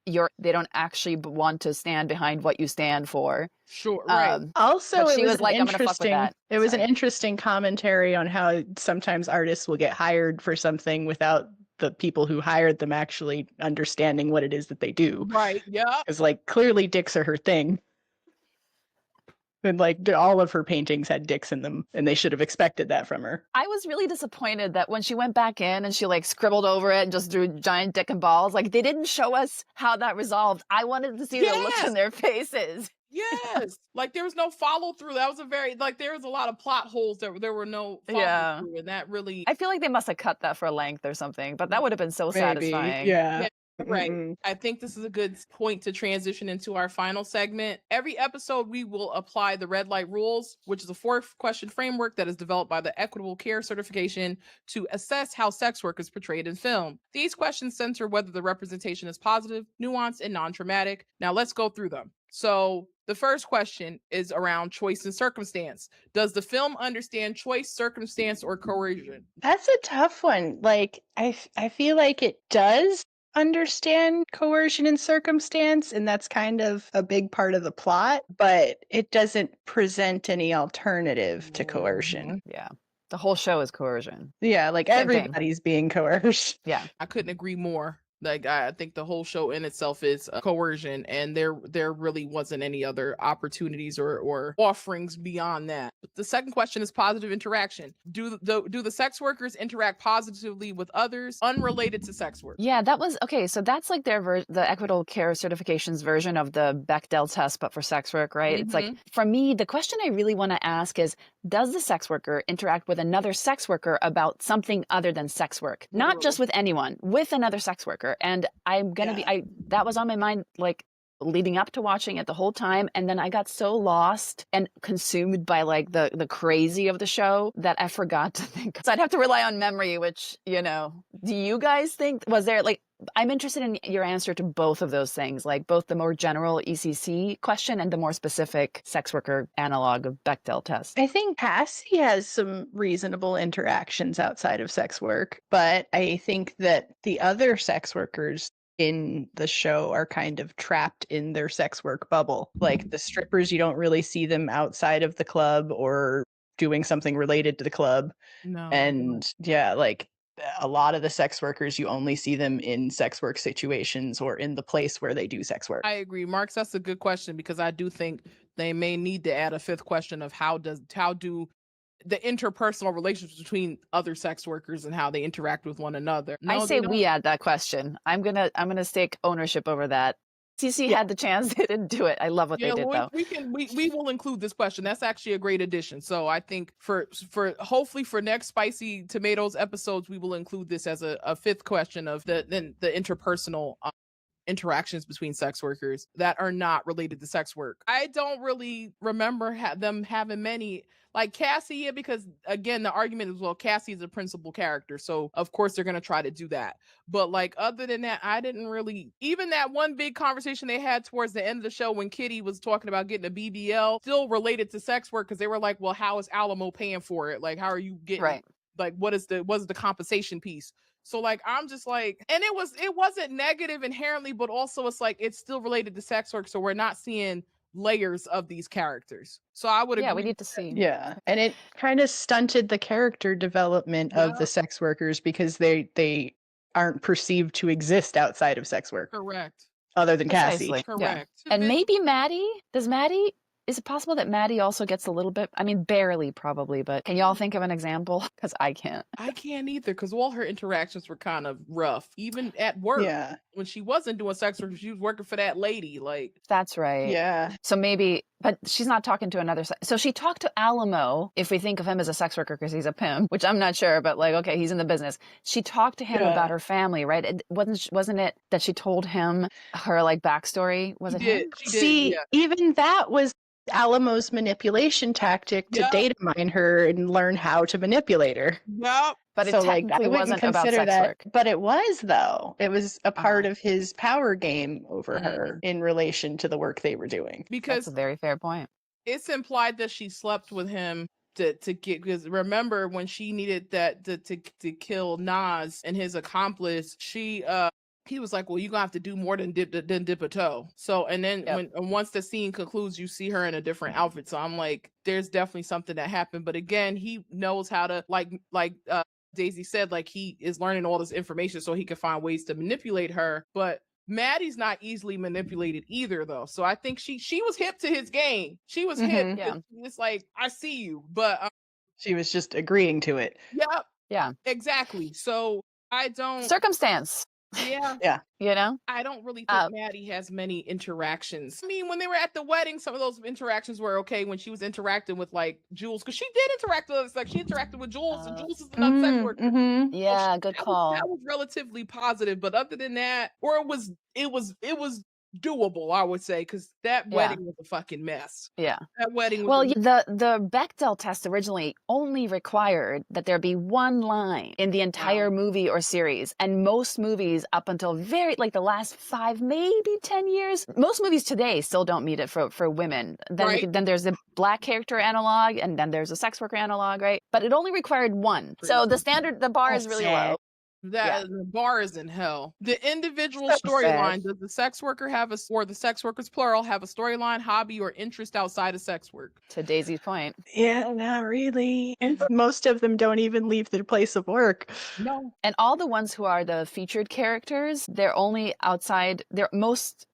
S4: they don't actually want to stand behind what you stand for.
S1: Sure, right.
S3: Also,
S4: she was like, I'm gonna fuck with that.
S3: It was an interesting commentary on how sometimes artists will get hired for something without the people who hired them actually understanding what it is that they do.
S1: Right, yeah.
S3: Because like clearly dicks are her thing. And like all of her paintings had dicks in them, and they should have expected that from her.
S4: I was really disappointed that when she went back in and she like scribbled over it and just drew giant dick and balls, like they didn't show us how that resolved. I wanted to see the looks on their faces.
S1: Yes, like there was no follow through. That was there was a lot of plot holes that there were no follow through, and that really.
S4: I feel like they must have cut that for length or something, but that would have been so satisfying.
S3: Yeah.
S1: Right. I think this is a good point to transition into our final segment. Every episode, we will apply the red light rules, which is a 4-question framework that is developed by the Equitable Care Certification to assess how sex work is portrayed in film. These questions center whether the representation is positive, nuanced, and non-traumatic. Now let's go through them. So the first question is around choice and circumstance. Does the film understand choice, circumstance, or coercion?
S3: That's a tough one. Like, I feel like it does understand coercion and circumstance, and that's kind of a big part of the plot, but it doesn't present any alternative to coercion.
S4: Yeah. The whole show is coercion.
S3: Yeah, like everybody's being coerced.
S4: Yeah.
S1: I couldn't agree more. Like I think the whole show in itself is coercion, and there really wasn't any other opportunities or offerings beyond that. The second question is positive interaction. Do the sex workers interact positively with others unrelated to sex work?
S4: Yeah, that was okay. So that's like the Equitable Care Certification's version of the Bechdel test, but for sex work, right? It's like, for me, the question I really want to ask is, does the sex worker interact with another sex worker about something other than sex work? Not just with anyone, with another sex worker. And I'm going to that was on my mind, like leading up to watching it the whole time. And then I got so lost and consumed by like the crazy of the show that I forgot to think. So I'd have to rely on memory, which, do you guys think, was there like, I'm interested in your answer to both of those things, like both the more general ECC question and the more specific sex worker analog of Bechdel test.
S3: I think Cassie has some reasonable interactions outside of sex work, but I think that the other sex workers in the show are kind of trapped in their sex work bubble. Like the strippers, you don't really see them outside of the club or doing something related to the club.
S1: No.
S3: And like a lot of the sex workers, you only see them in sex work situations or in the place where they do sex work.
S1: I agree, Marx. That's a good question, because I do think they may need to add a fifth question of how do the interpersonal relationships between other sex workers and how they interact with one another. No,
S4: I say we add that question. I'm gonna take ownership over that. CC had the chance, they didn't do it. I love what they did, though.
S1: We will include this question. That's actually a great addition. So I think for hopefully for next Spicy Tomatoes episodes, we will include this as a fifth question of the interpersonal interactions between sex workers that are not related to sex work. I don't really remember them having many. Like Cassie, yeah, because again, the argument is, well, Cassie is a principal character, so of course they're gonna try to do that. But like other than that, I didn't really, even that one big conversation they had towards the end of the show when Kitty was talking about getting a BBL, still related to sex work, because they were like, well, how is Alamo paying for it? Like, how are you getting
S4: Right.
S1: like what is the compensation piece? So like I'm just like, and it wasn't negative inherently, but also it's like it's still related to sex work, so we're not seeing layers of these characters. So I would
S4: Yeah,
S1: agree.
S4: we need to see.
S3: Yeah, and it kind of stunted the character development of
S1: Yeah.
S3: the sex workers because they aren't perceived to exist outside of sex work,
S1: Correct.
S3: other than Cassie.
S4: Precisely. Yeah.
S1: Correct.
S4: And maybe Maddie, is it possible that Maddie also gets a little bit, I mean, barely probably, but can y'all think of an example? Because I can't.
S1: I can't either, because all her interactions were kind of rough. Even at work,
S3: Yeah,
S1: when she wasn't doing sex work, she was working for that lady. Like,
S4: That's right.
S3: yeah,
S4: So maybe, but she's not talking to another. So she talked to Alamo, if we think of him as a sex worker because he's a pimp, which I'm not sure, but like, okay, he's in the business. She talked to him
S3: Yeah.
S4: about her family, right? It wasn't it that she told him her like backstory? Was
S1: she
S4: it
S1: did.
S4: him?
S1: She did.
S3: See,
S1: Yeah.
S3: even that was Alamo's manipulation tactic to
S1: Yeah.
S3: data mine her and learn how to manipulate her.
S1: Yep.
S4: But it
S3: So, like,
S4: technically
S3: I wouldn't
S4: wasn't about
S3: consider
S4: sex
S3: that,
S4: work.
S3: but it was though. It was a part
S4: Uh-huh.
S3: of his power game over
S1: Mhm.
S3: her in relation to the work they were doing.
S4: That's
S1: Because
S4: a very fair point.
S1: it's implied that she slept with him to get, because remember when she needed that to kill Nas and his accomplice, he was like, well, you're gonna have to do more than dip a toe. So and then
S4: Yep.
S1: once the scene concludes, you see her in a different outfit. So I'm like, there's definitely something that happened. But again, he knows how to like Daisy said, like he is learning all this information so he can find ways to manipulate her. But Maddie's not easily manipulated either, though. So I think she was hip to his game. She was hip.
S3: Mhm.
S4: Yeah.
S1: It's like, I see you, but
S3: She was just agreeing to it.
S1: yeah,
S4: Yeah.
S1: exactly. So I don't.
S4: Circumstance,
S1: Yeah,
S4: you know?
S1: I don't really think
S4: Um,
S1: Maddie has many interactions. I mean, when they were at the wedding, some of those interactions were okay when she was interacting with like Jules, because she did interact with us. Like she interacted with Jules, and Jules is another sex worker.
S3: Mhm.
S4: Yeah, good call.
S1: That was relatively positive, but other than that, or it was doable, I would say, because that
S4: Yeah.
S1: wedding was a fucking mess.
S4: Yeah.
S1: That wedding was
S4: Well,
S1: a
S4: the Bechdel test originally only required that there be one line in the entire movie or series. And most movies up until like the last 5, maybe 10 years, most movies today still don't meet it for women. Then,
S1: Right.
S4: then there's the black character analog, and then there's a sex worker analog, right? But it only required one. So the bar is really low.
S1: that the bar is in hell. The individual
S3: So
S1: storyline,
S3: sad.
S1: does the sex worker or the sex workers plural have a storyline, hobby, or interest outside of sex work?
S4: To Daisy's point.
S3: Yeah, not really. And most of them don't even leave their place of work.
S1: No.
S4: And all the ones who are the featured characters, they're only outside,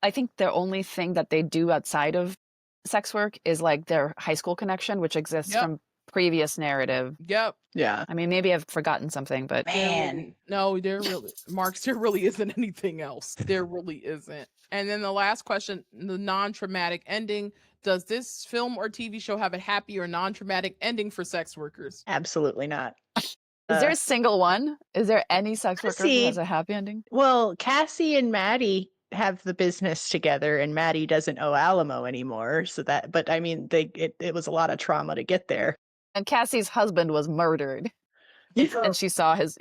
S4: I think their only thing that they do outside of sex work is like their high school connection, which exists
S1: Yep.
S4: from previous narrative.
S1: Yep.
S3: Yeah.
S4: I mean, maybe I've forgotten something, but
S3: Man.
S1: No, there really, Marx, there really isn't anything else. There really isn't. And then the last question, the non-traumatic ending. Does this film or TV show have a happy or non-traumatic ending for sex workers?
S3: Absolutely not.
S4: is there a single one? Is there any sex worker who
S3: Cassie-
S4: has a happy ending?
S3: Well, Cassie and Maddie have the business together, and Maddie doesn't owe Alamo anymore. So that, but I mean, it was a lot of trauma to get there.
S4: And Cassie's husband was murdered. And she saw his,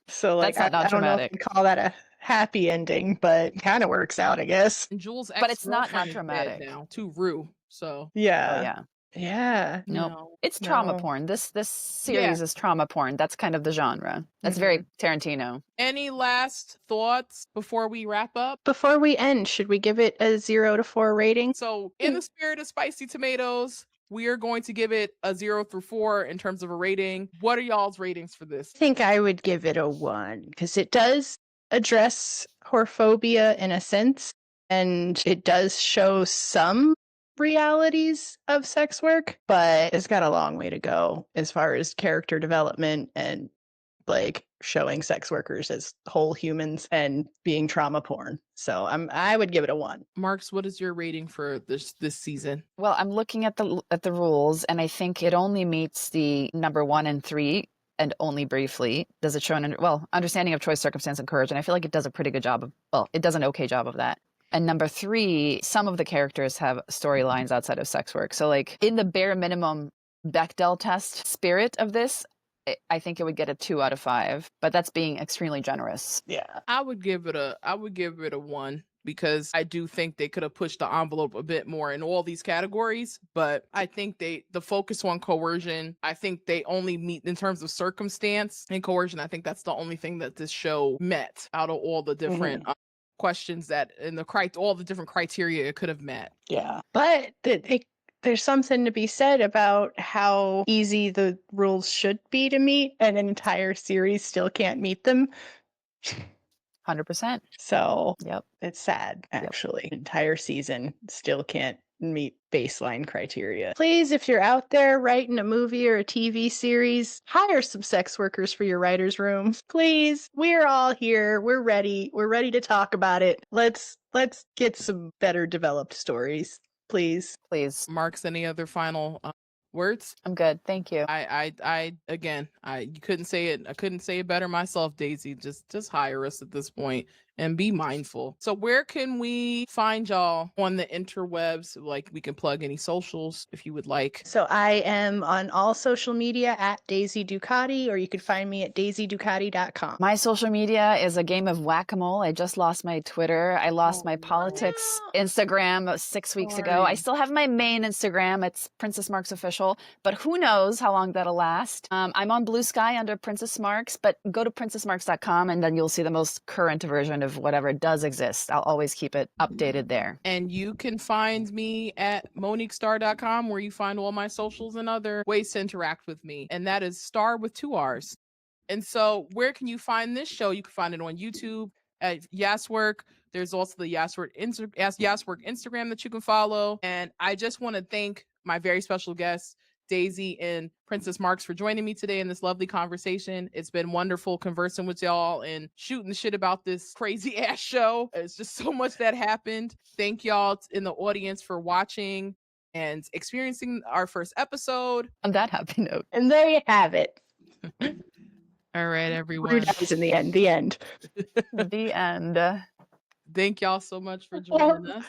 S3: So like,
S4: That's not
S3: I don't know if
S4: non-traumatic.
S3: you call that a happy ending, but kind of works out, I guess.
S1: And Jules'
S4: But it's not
S1: ex-girlfriend is dead
S4: non-traumatic.
S1: now, to Rue. So
S4: oh,
S3: Yeah.
S4: yeah.
S3: Yeah.
S4: Nope.
S1: no.
S4: It's trauma
S3: No.
S4: porn. This series is trauma porn. That's kind of the genre. That's very Tarantino.
S1: Any last thoughts before we wrap up?
S3: Before we end, should we give it a 0 to 4 rating?
S1: So, in the spirit of spicy tomatoes, we are going to give it a 0 through 4 in terms of a rating. What are y'all's ratings for this?
S3: I think I would give it a 1 because it does address whorephobia in a sense, and it does show some realities of sex work, but it's got a long way to go as far as character development and like showing sex workers as whole humans and being trauma porn. So I would give it a 1.
S1: Marks, what is your rating for this season?
S4: Well, I'm looking at the rules, and I think it only meets the number 1 and 3 and only briefly. Does it show understanding of choice, circumstance, and courage? And I feel like it does a pretty good job it does an okay job of that. And number 3, some of the characters have storylines outside of sex work. So like in the bare minimum Bechdel test spirit of this, I think it would get a 2 out of 5, but that's being extremely generous.
S3: Yeah.
S1: I would give it a 1, because I do think they could have pushed the envelope a bit more in all these categories, but I think the focus on coercion, I think they only meet in terms of circumstance and coercion. I think that's the only thing that this show met out of all the different questions that all the different criteria it could have met.
S3: Yeah. But there's something to be said about how easy the rules should be to meet, and an entire series still can't meet them.
S4: 100%.
S3: So
S4: Yep.
S3: It's sad, actually. Entire season still can't meet baseline criteria. Please, if you're out there writing a movie or a TV series, hire some sex workers for your writer's room. Please, we're all here. We're ready. We're ready to talk about it. Let's get some better developed stories, please.
S4: Please.
S1: Marx, any other final words?
S4: I'm good. Thank you.
S1: You couldn't say it. I couldn't say it better myself, Daisy. Just hire us at this point and be mindful. So where can we find y'all on the interwebs? Like, we can plug any socials if you would like.
S3: So I am on all social media at Daisy Ducati, or you could find me at daisyducati.com.
S4: My social media is a game of whack-a-mole. I just lost my Twitter. I lost my politics Instagram 6 weeks ago. I still have my main Instagram. It's Princess Marx Official, but who knows how long that'll last. I'm on Blue Sky under Princess Marx, but go to princessmarx.com and then you'll see the most current version of whatever does exist. I'll always keep it updated there.
S1: And you can find me at MoniqueStarr.com, where you find all my socials and other ways to interact with me. And that is Starr with 2 R's. And so where can you find this show? You can find it on YouTube at YAS Work. There's also the YAS Work Instagram that you can follow. And I just want to thank my very special guests, Daisy and Princess Marx, for joining me today in this lovely conversation. It's been wonderful conversing with y'all and shooting the shit about this crazy ass show. It's just so much that happened. Thank y'all in the audience for watching and experiencing our first episode.
S4: On that happy note.
S3: And there you have it.
S1: All right, everyone.
S3: Who dies in the end? The end.
S4: The end.
S1: Thank y'all so much for joining us.